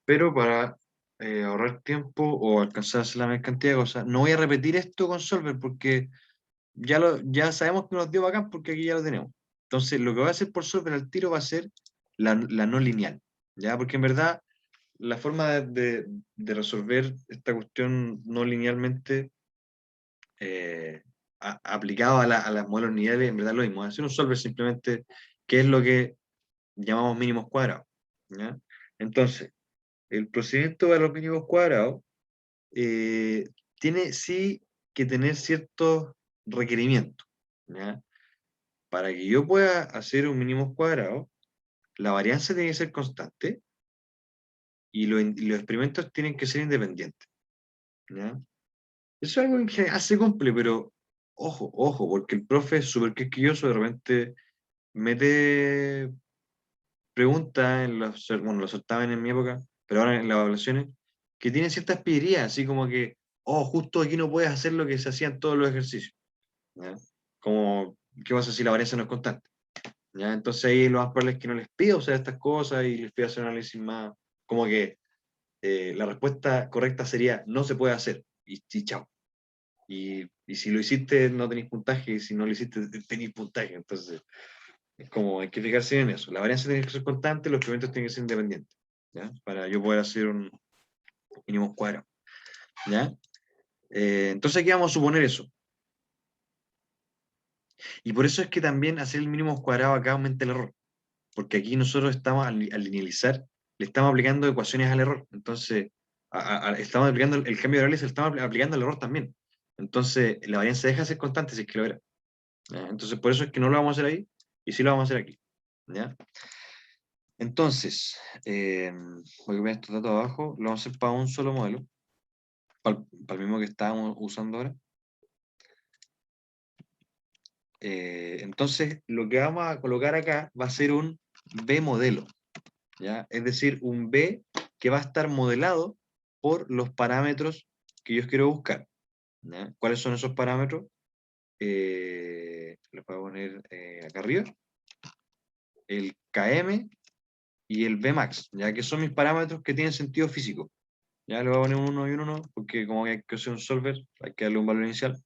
pero para ahorrar tiempo o alcanzar a hacer la mayor cantidad de cosas, no voy a repetir esto con Solver porque ya sabemos que nos dio bacán porque aquí ya lo tenemos. Entonces, lo que voy a hacer por Solver al tiro va a ser la no lineal. ¿Ya? Porque en verdad, la forma de resolver esta cuestión no linealmente aplicado a las modelos lineales, en verdad lo mismo. Hacer un solver simplemente, que es lo que llamamos mínimos cuadrados. ¿Ya? Entonces, el procedimiento para los mínimos cuadrados tiene sí que tener ciertos requerimientos. ¿Ya? Para que yo pueda hacer un mínimo cuadrado, la varianza tiene que ser constante y los experimentos tienen que ser independientes. ¿Ya? Eso es algo que hace cumple, pero ojo, ojo, porque el profe es súper quisquilloso, de repente mete preguntas en bueno, los certámenes en mi época, pero ahora en las evaluaciones, que tienen ciertas pillerías, así como que, oh, justo aquí no puedes hacer lo que se hacía en todos los ejercicios. ¿Ya? Como, ¿qué pasa si la varianza no es constante? ¿Ya? Entonces ahí lo más probable es que no les pido hacer estas cosas y les pido hacer un análisis más, como que la respuesta correcta sería no se puede hacer, y chao. Y si lo hiciste, no tenéis puntaje, y si no lo hiciste, tenéis puntaje. Entonces, es como, hay que fijarse en eso. La varianza tiene que ser constante, los experimentos tienen que ser independientes, ¿ya? Para yo poder hacer un mínimo cuadrado, ¿ya? Entonces aquí vamos a suponer eso. Y por eso es que también hacer el mínimo cuadrado acá aumenta el error. Porque aquí nosotros estamos, al linealizar, le estamos aplicando ecuaciones al error. Entonces, estamos aplicando el cambio de variable, se lo estamos aplicando al error también. Entonces, la varianza deja de ser constante si es que lo era. ¿Ya? Entonces, por eso es que no lo vamos a hacer ahí y sí lo vamos a hacer aquí. ¿Ya? Entonces, voy a poner estos datos abajo, lo vamos a hacer para un solo modelo, para el mismo que estábamos usando ahora. Entonces, lo que vamos a colocar acá va a ser un B modelo, ¿ya? Es decir, un B que va a estar modelado por los parámetros que yo quiero buscar. ¿Ya? ¿Cuáles son esos parámetros? Los voy a poner acá arriba. El KM y el Vmax, ya que son mis parámetros que tienen sentido físico. Ya le voy a poner un 1 y un 1, porque como hay que hacer un solver, hay que darle un valor inicial.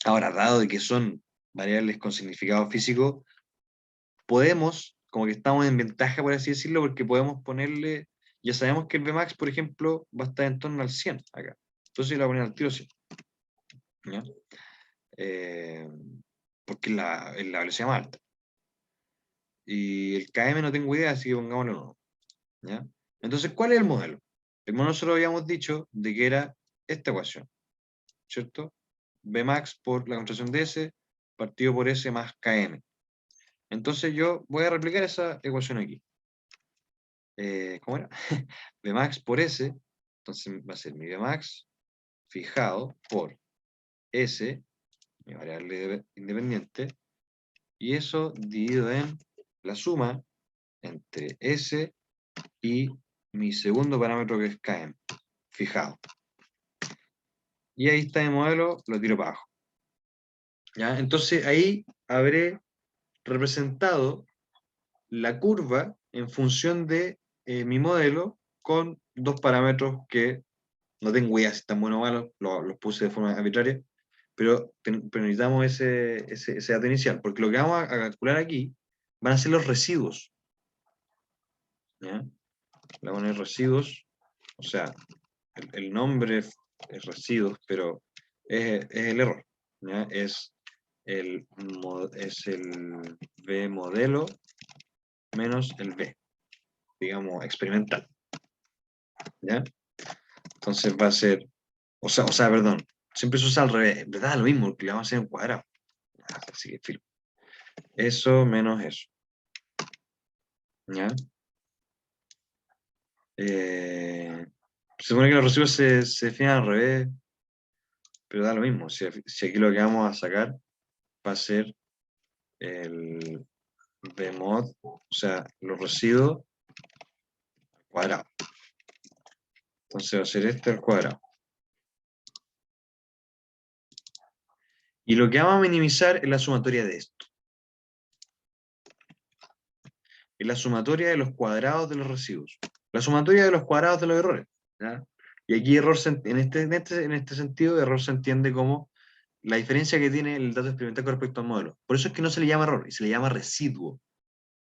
Ahora, dado de que son variables con significado físico, podemos, como que estamos en ventaja, por así decirlo, porque podemos ponerle, ya sabemos que el Vmax, por ejemplo, va a estar en torno al 100 acá. Entonces le voy a poner al tiro 100. ¿Ya? Porque es la velocidad más alta. Y el KM no tengo idea, así que pongámoslo en 1. ¿Ya? Entonces, ¿cuál es el modelo? El modelo nosotros habíamos dicho de que era esta ecuación, ¿cierto? Bmax por la contracción de S partido por S más Km. Entonces yo voy a replicar esa ecuación aquí. ¿Cómo era? Bmax por S, entonces va a ser mi Bmax fijado por S, mi variable independiente, y eso dividido en la suma entre S y mi segundo parámetro que es KM, fijado. Y ahí está mi modelo, lo tiro para abajo. ¿Ya? Entonces ahí habré representado la curva en función de mi modelo con dos parámetros que no tengo idea si están buenos o malos, los puse de forma arbitraria, pero necesitamos ese dato inicial, porque lo que vamos a calcular aquí van a ser los residuos. ¿Ya? Le voy a poner residuos, o sea, el nombre es residuos, pero es el error. ¿Ya? Es el V modelo menos el V, digamos, experimental. ¿Ya? Entonces va a ser, perdón, siempre se usa al revés, ¿verdad? Lo mismo, porque le vamos a hacer en cuadrado. Así que, filo. Eso menos eso. ¿Ya? Se supone que los residuos se definen al revés, pero da lo mismo. Si aquí lo que vamos a sacar va a ser el Vmod, o sea, los residuos al cuadrado. Entonces va a ser este al cuadrado. Y lo que vamos a minimizar es la sumatoria de esto. Es la sumatoria de los cuadrados de los residuos. La sumatoria de los cuadrados de los errores. ¿Ya? Y aquí error en este sentido, error se entiende como la diferencia que tiene el dato experimental con respecto al modelo. Por eso es que no se le llama error, y se le llama residuo.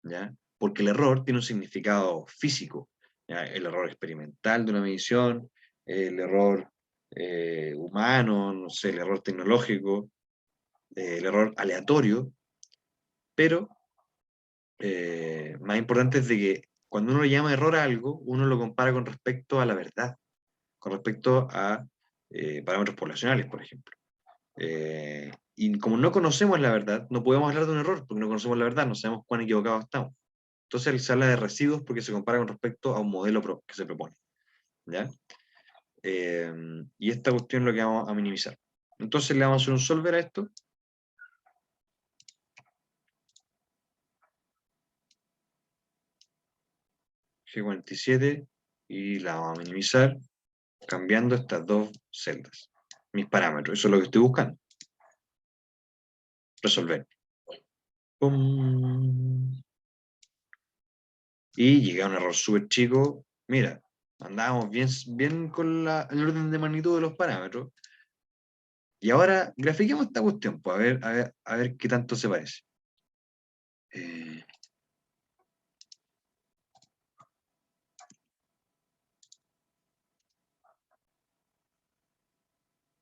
¿Ya? Porque el error tiene un significado físico. ¿Ya? El error experimental de una medición, el error humano, no sé, el error tecnológico, el error aleatorio, pero más importante es de que cuando uno le llama error a algo, uno lo compara con respecto a la verdad, con respecto a parámetros poblacionales, por ejemplo. Y como no conocemos la verdad, no podemos hablar de un error, porque no conocemos la verdad, no sabemos cuán equivocados estamos. Entonces se habla de residuos porque se compara con respecto a un modelo que se propone. ¿Ya? Y esta cuestión es lo que vamos a minimizar. Entonces le vamos a hacer un solver a esto. G47 y la vamos a minimizar cambiando estas dos celdas. Mis parámetros, eso es lo que estoy buscando. Resolver. ¡Pum! Y llega a un error súper chico. Mira, andábamos bien con el orden de magnitud de los parámetros. Y ahora grafiquemos esta cuestión, pues a ver qué tanto se parece.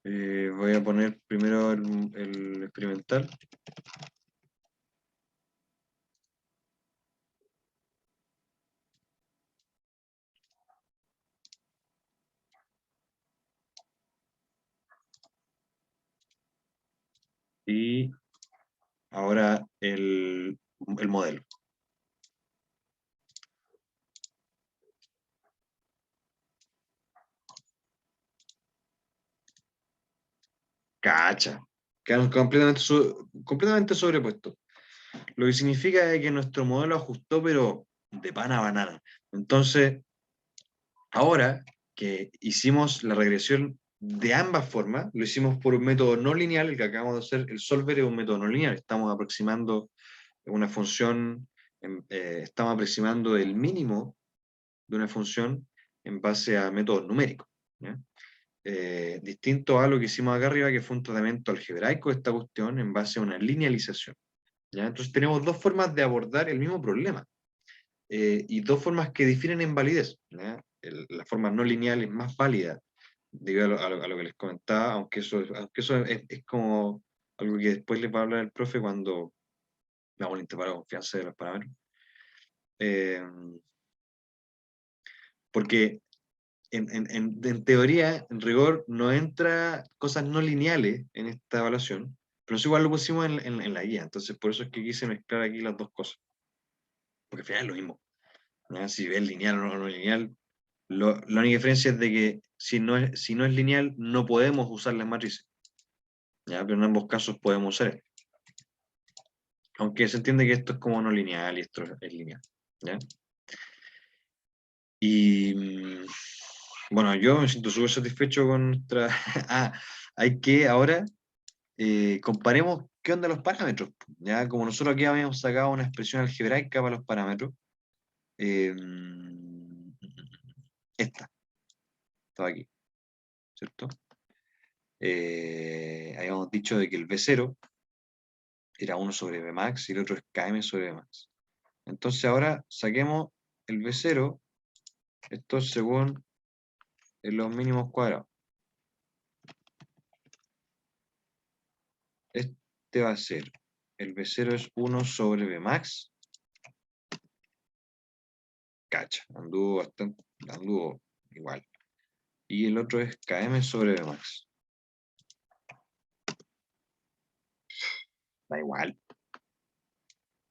Eh, voy a poner primero el experimental. Y ahora el modelo. Cacha. Quedaron completamente sobrepuestos. Lo que significa es que nuestro modelo ajustó, pero de pana a banana. Entonces, ahora que hicimos la regresión de ambas formas, lo hicimos por un método no lineal, el que acabamos de hacer, el solver es un método no lineal. Estamos aproximando una función, estamos aproximando el mínimo de una función en base a métodos numéricos. ¿Ya? Distinto a lo que hicimos acá arriba, que fue un tratamiento algebraico de esta cuestión en base a una linealización. ¿Ya? Entonces tenemos dos formas de abordar el mismo problema y dos formas que difieren en validez. ¿Ya? La forma no lineal es más válida, debido a lo que les comentaba, aunque eso es como algo que después les va a hablar el profe cuando vamos a intervalar la confianza de los parámetros. Eh, porque en teoría, en rigor, no entra cosas no lineales en esta evaluación, pero eso igual lo pusimos en la guía, entonces por eso es que quise mezclar aquí las dos cosas, porque al final es lo mismo, ¿no? Si ves lineal o no lineal, la única diferencia es de que si no es lineal, no podemos usar las matrices, ¿ya? Pero en ambos casos podemos usar, aunque se entiende que esto es como no lineal y esto es lineal, ¿ya? Y bueno, yo me siento súper satisfecho con nuestra... hay que ahora comparemos qué onda los parámetros. Ya, como nosotros aquí habíamos sacado una expresión algebraica para los parámetros, eh, esta, estaba aquí, ¿cierto? Habíamos dicho de que el V0 era 1 sobre Vmax y el otro es Km sobre Vmax. Entonces ahora saquemos el V0, esto según los mínimos cuadrados. Este va a ser, el V0 es 1 sobre Vmax. Cacha, anduvo igual. Y el otro es Km sobre Vmax. Da igual.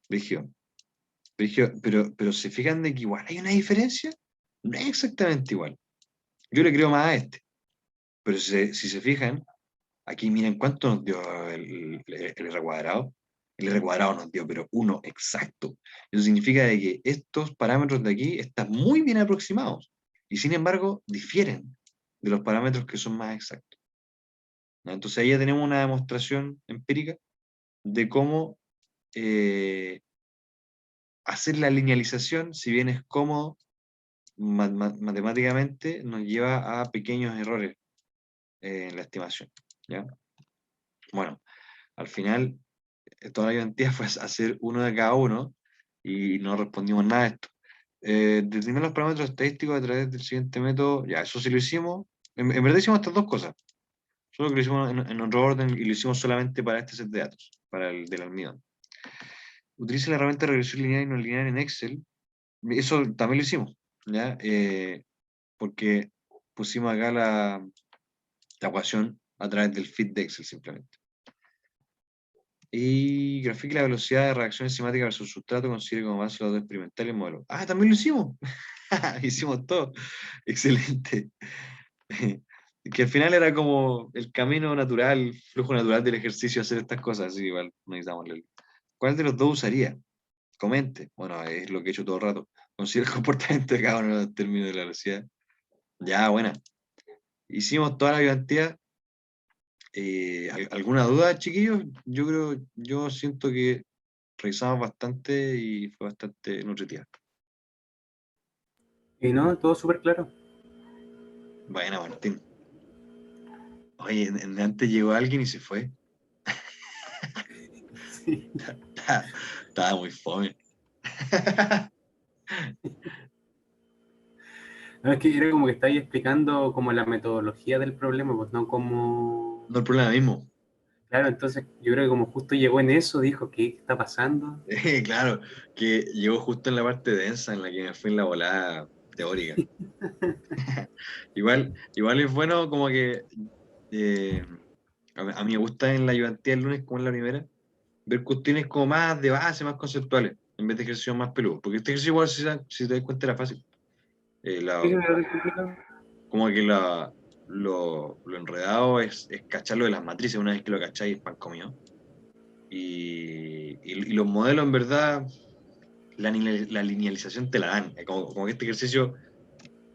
Brigio. Pero se fijan de que igual hay una diferencia. No es exactamente igual. Yo le creo más a este. Pero si se fijan, aquí miren cuánto nos dio el R cuadrado. El R cuadrado nos dio, pero uno exacto. Eso significa de que estos parámetros de aquí están muy bien aproximados. Y sin embargo, difieren de los parámetros que son más exactos. ¿No? Entonces ahí ya tenemos una demostración empírica de cómo hacer la linealización, si bien es cómodo, matemáticamente nos lleva a pequeños errores en la estimación. ¿Ya? Bueno, al final, toda la ayudantía fue hacer uno de cada uno y no respondimos nada de esto. Determinar los parámetros estadísticos a través del siguiente método, ya, eso sí lo hicimos. En verdad hicimos estas dos cosas, solo que lo hicimos en otro orden y lo hicimos solamente para este set de datos, para el del almidón. Utiliza la herramienta de regresión lineal y no lineal en Excel. Eso también lo hicimos, ¿ya? Porque pusimos acá la ecuación a través del fit de Excel simplemente. Y grafique la velocidad de reacción enzimática versus sustrato, considere como base los datos experimentales y el modelo. ¡Ah, también lo hicimos! Hicimos todo. Excelente. Que al final era como el camino natural, flujo natural del ejercicio hacer estas cosas, así igual necesitamos leerlo. ¿Cuál de los dos usaría? Comente. Bueno, es lo que he hecho todo el rato. Considera el comportamiento de cada uno de los términos de la velocidad. Ya, buena. Hicimos toda la ayudantía. ¿Alguna duda, chiquillos? Yo siento que revisamos bastante y fue bastante nutritiva. Y no, todo súper claro. Buena, Martín. Oye, antes llegó alguien y se fue. Sí. Estaba muy fome. No, es que era como que estáis explicando como la metodología del problema, pues no como... No el problema mismo. Claro, entonces yo creo que como justo llegó en eso, dijo, ¿qué está pasando? Claro, que llegó justo en la parte densa en la que me fui en la volada teórica. Igual es bueno como que eh, a mí me gusta en la ayudantía el lunes como en la primera, ver cuestiones como más de base, más conceptuales, en vez de ejercicios más peludos. Porque este ejercicio igual, si te das cuenta, era fácil. ¿Qué me lo complicado? Como que lo enredado es cacharlo de las matrices, una vez que lo cacháis, pan comido. Y los modelos, en verdad, la linealización te la dan. Como que este ejercicio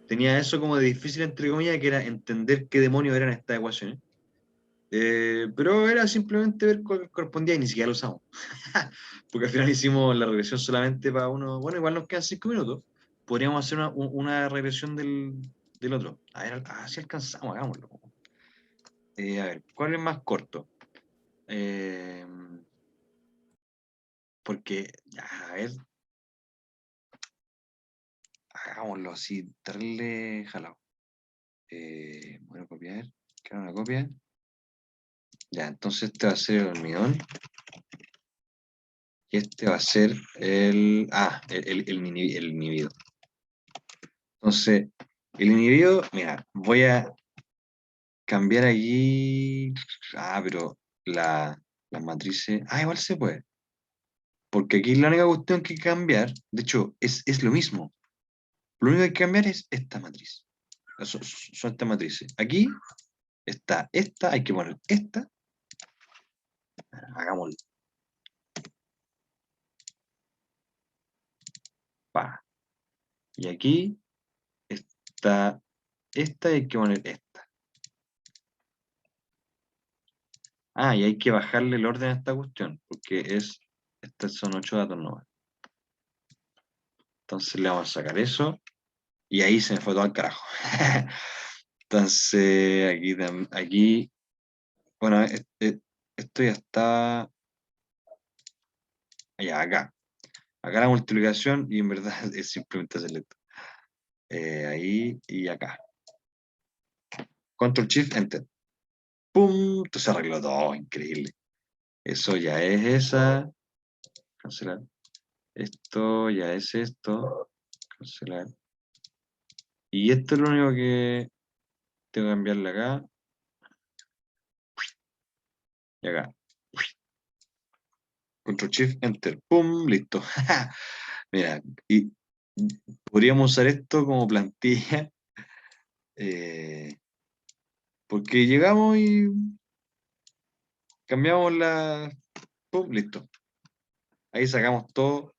tenía eso como de difícil, entre comillas, que era entender qué demonios eran estas ecuaciones. Pero era simplemente ver cuál correspondía y ni siquiera lo usamos. Porque al final hicimos la regresión solamente para uno. Bueno, igual nos quedan 5 minutos. Podríamos hacer una regresión del otro. A ver, si alcanzamos, hagámoslo. A ver, ¿cuál es más corto? Eh, Porque, ya, a ver, hagámoslo así, darle jalado. Bueno, copiar, crear una copia. Ya, entonces este va a ser el almidón. Y este va a ser el inhibido. Entonces, el inhibido, mira, voy a cambiar aquí. Pero las matrices. Igual se puede. Porque aquí la única cuestión que hay que cambiar, de hecho, es lo mismo. Lo único que hay que cambiar es esta matriz. Son estas matrices. Aquí está esta, hay que poner esta. Hagámoslo. Pa. Y aquí está esta y hay que poner esta. Ah, y hay que bajarle el orden a esta cuestión, porque estas son 8 datos nuevos. Entonces le vamos a sacar eso, y ahí se me fue todo al carajo. Entonces, aquí bueno, esto ya está, ya acá. Acá la multiplicación, y en verdad es simplemente hacerle esto. Ahí y acá. Control Shift Enter. ¡Pum! Entonces se arregló todo, increíble. Eso ya es esa. Cancelar. Esto ya es esto. Cancelar. Y esto es lo único que tengo que cambiarle acá. Y acá. Control Shift Enter. ¡Pum! Listo. Mira, y podríamos usar esto como plantilla. Porque llegamos y cambiamos la... ¡Pum! Listo. Ahí sacamos todo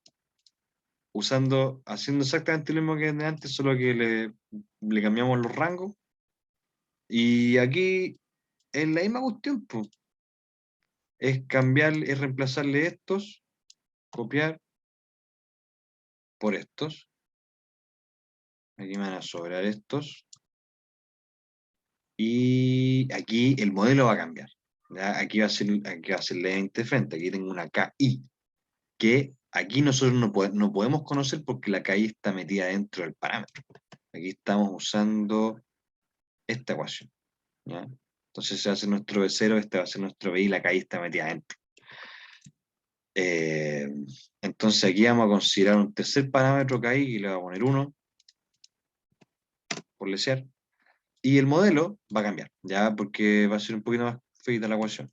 haciendo exactamente lo mismo que de antes, solo que le cambiamos los rangos. Y aquí es la misma cuestión, pues. Es reemplazarle estos, copiar por estos. Aquí me van a sobrar estos. Y aquí el modelo va a cambiar. ¿Ya? Aquí va a ser levemente frente. Aquí tengo una KI, que aquí nosotros no podemos conocer porque la KI está metida dentro del parámetro. Aquí estamos usando esta ecuación. ¿Ya? Entonces ese va a ser nuestro B0, este va a ser nuestro B y la KI está metida dentro. Entonces aquí vamos a considerar un tercer parámetro KI y le voy a poner 1 por lesear. Y el modelo va a cambiar, ya porque va a ser un poquito más feita la ecuación,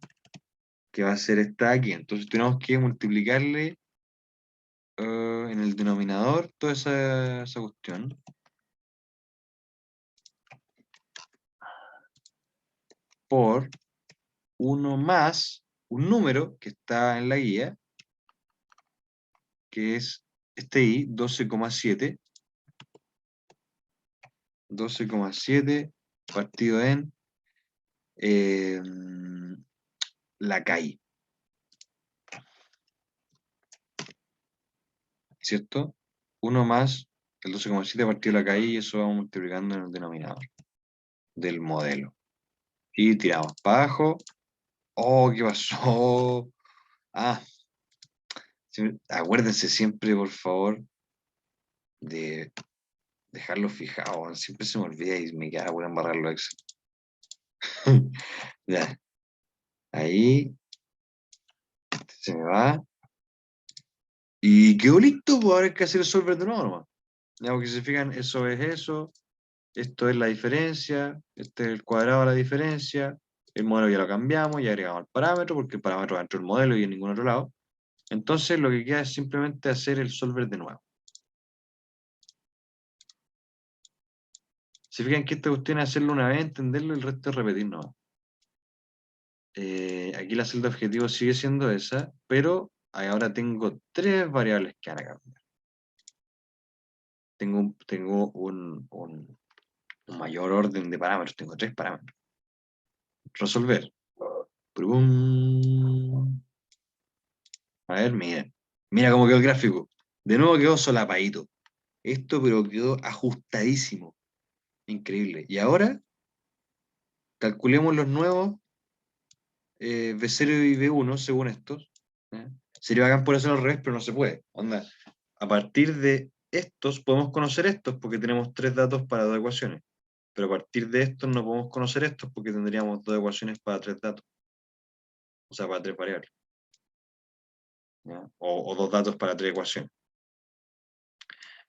que va a ser esta aquí. Entonces tenemos que multiplicarle en el denominador toda esa cuestión por 1 más un número que está en la guía, que es este I, 12,7. 12,7 partido en la KI, ¿cierto? 1 más el 12,7 partido de la KI, y eso vamos multiplicando en el denominador del modelo. Y tiramos para abajo. Oh, ¿qué pasó? Ah, acuérdense siempre, por favor, de dejarlo fijado. Siempre se me olvida y me queda por embarrarlo Excel. Ya, ahí se me va. Y quedó listo, pues ahora hay que hacer el solver de nuevo nomás. Ya, porque si se fijan, eso es eso, esto es la diferencia, este es el cuadrado de la diferencia, el modelo ya lo cambiamos, ya agregamos el parámetro, porque el parámetro va dentro del modelo y en ningún otro lado. Entonces lo que queda es simplemente hacer el solver de nuevo. Se fijan que esta cuestión es hacerlo una vez, entenderlo, y el resto es repetir nomás. Aquí la celda objetivo sigue siendo esa, pero ahora tengo 3 variables que van a cambiar. Tengo un mayor orden de parámetros, tengo 3 parámetros. Resolver. Prum. A ver, miren. Mira cómo quedó el gráfico. De nuevo quedó solapadito. Esto, pero quedó ajustadísimo. Increíble. Y ahora, calculemos los nuevos B0 y B1 según estos. ¿Ya? Sería bacán por hacerlo al revés, pero no se puede. Onda, a partir de estos podemos conocer estos porque tenemos 3 datos para 2 ecuaciones. Pero a partir de estos no podemos conocer estos porque tendríamos 2 ecuaciones para 3 datos. O sea, para 3 variables. ¿Ya? O 2 datos para 3 ecuaciones.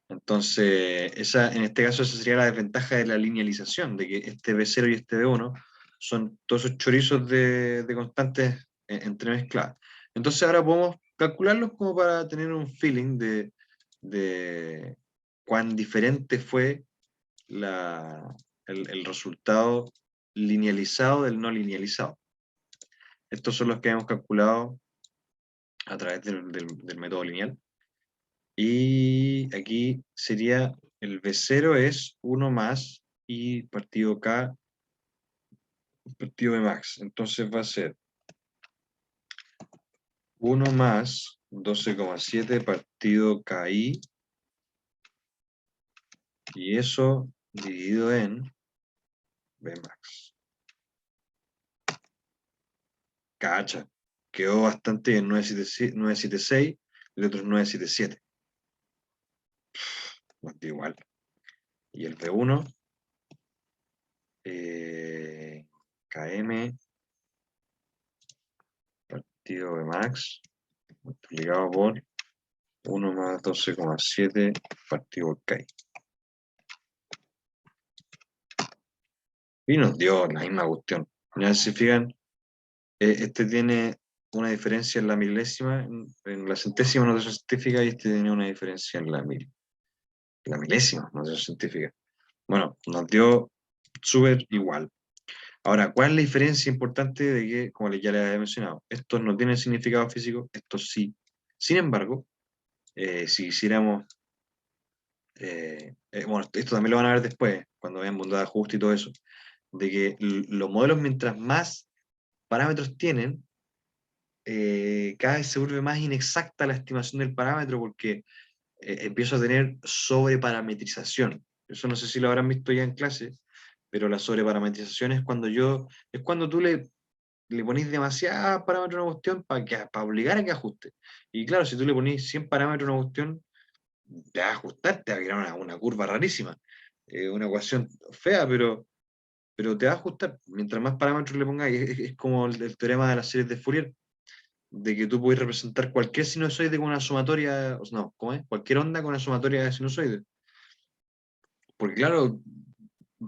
Entonces, en este caso, esa sería la desventaja de la linealización, de que este B0 y este B1 son todos esos chorizos de constantes entremezcladas. Entonces, ahora podemos calcularlos como para tener un feeling de cuán diferente fue el resultado linealizado del no linealizado. Estos son los que hemos calculado a través del método lineal. Y aquí sería el B0 es 1 más y partido K, partido B max. Entonces va a ser 1 más 12,7 partido KI, y eso dividido en B max. Cacha, quedó bastante bien, 976, el otro es 977. Más da igual. Y el B1, KM, partido B max, multiplicado por 1 más 12,7 partido K. Y nos dio la misma cuestión. Ya si fijan, este tiene una diferencia en la milésima, en la centésima notación científica, y este tiene una diferencia en la milésima notación científica. Bueno, nos dio súper igual. Ahora, ¿cuál es la diferencia importante de que, como ya les había mencionado, estos no tienen significado físico, estos sí? Sin embargo, si hiciéramos, bueno, esto también lo van a ver después, cuando vean bondad de ajuste y todo eso, de que los modelos, mientras más parámetros tienen, cada vez se vuelve más inexacta la estimación del parámetro, porque empiezo a tener sobreparametrización. Eso no sé si lo habrán visto ya en clase, pero la sobreparametrización es cuando tú le ponís demasiados parámetros a una cuestión para obligar a que ajuste. Y claro, si tú le ponís 100 parámetros a una cuestión, te va a ajustar, te va a crear una curva rarísima. Una ecuación fea, pero te va a ajustar. Mientras más parámetros le pongas, es como el teorema de las series de Fourier, de que tú puedes representar cualquier sinusoide con una sumatoria, no, ¿cómo es? Cualquier onda con una sumatoria de sinusoide. Porque claro,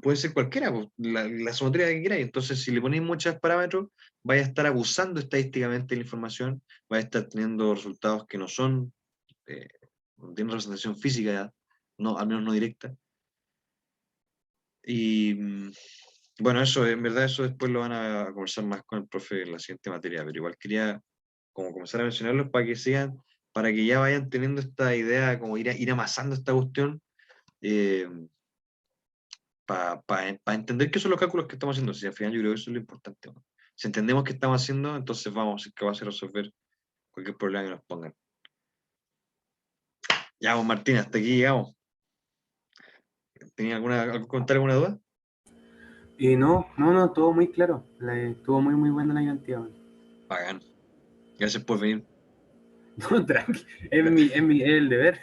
puede ser cualquiera, pues, la sumatoria que queráis. Entonces, si le ponéis muchos parámetros, vais a estar abusando estadísticamente de la información, vais a estar teniendo resultados que no son, no tienen representación física, no, al menos no directa. Y bueno, eso, en verdad, eso después lo van a conversar más con el profe en la siguiente materia, pero igual quería como comenzar a mencionarlos para que sigan, para que ya vayan teniendo esta idea, como ir amasando esta cuestión, para entender qué son los cálculos que estamos haciendo. Si al final yo creo que eso es lo importante, ¿no? Si entendemos qué estamos haciendo, entonces vamos a ser capaces de resolver cualquier problema que nos pongan. Ya, vos, Martín, hasta aquí llegamos. ¿Tenía algo que contar, alguna duda? No, todo muy claro. Estuvo muy buena la identidad. Pagan. Gracias por venir. No, tranqui, es el deber.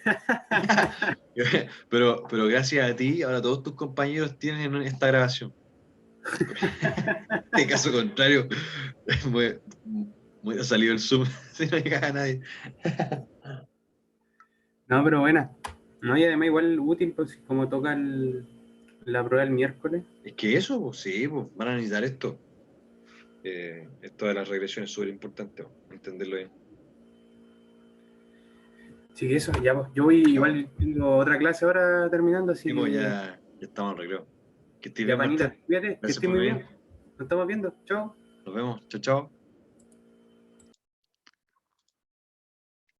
Pero gracias a ti, ahora todos tus compañeros tienen esta grabación. En caso contrario, muy ha salido el Zoom si no llega a nadie. No, pero buena. No, y además igual útil, pues como toca la prueba el miércoles. Es que eso, pues, sí, pues, van a necesitar esto. Esto de las regresiones es súper importante, pues, entenderlo bien. Así que eso, ya pues, yo voy, Ya, pues, igual tengo otra clase ahora terminando, así sí, pues, que ya estamos en recreo. Que estés ya bien, panita, Martín. cuídate, que Gracias estés por muy venir. bien. Nos estamos viendo, chao. Nos vemos. Chao, chao.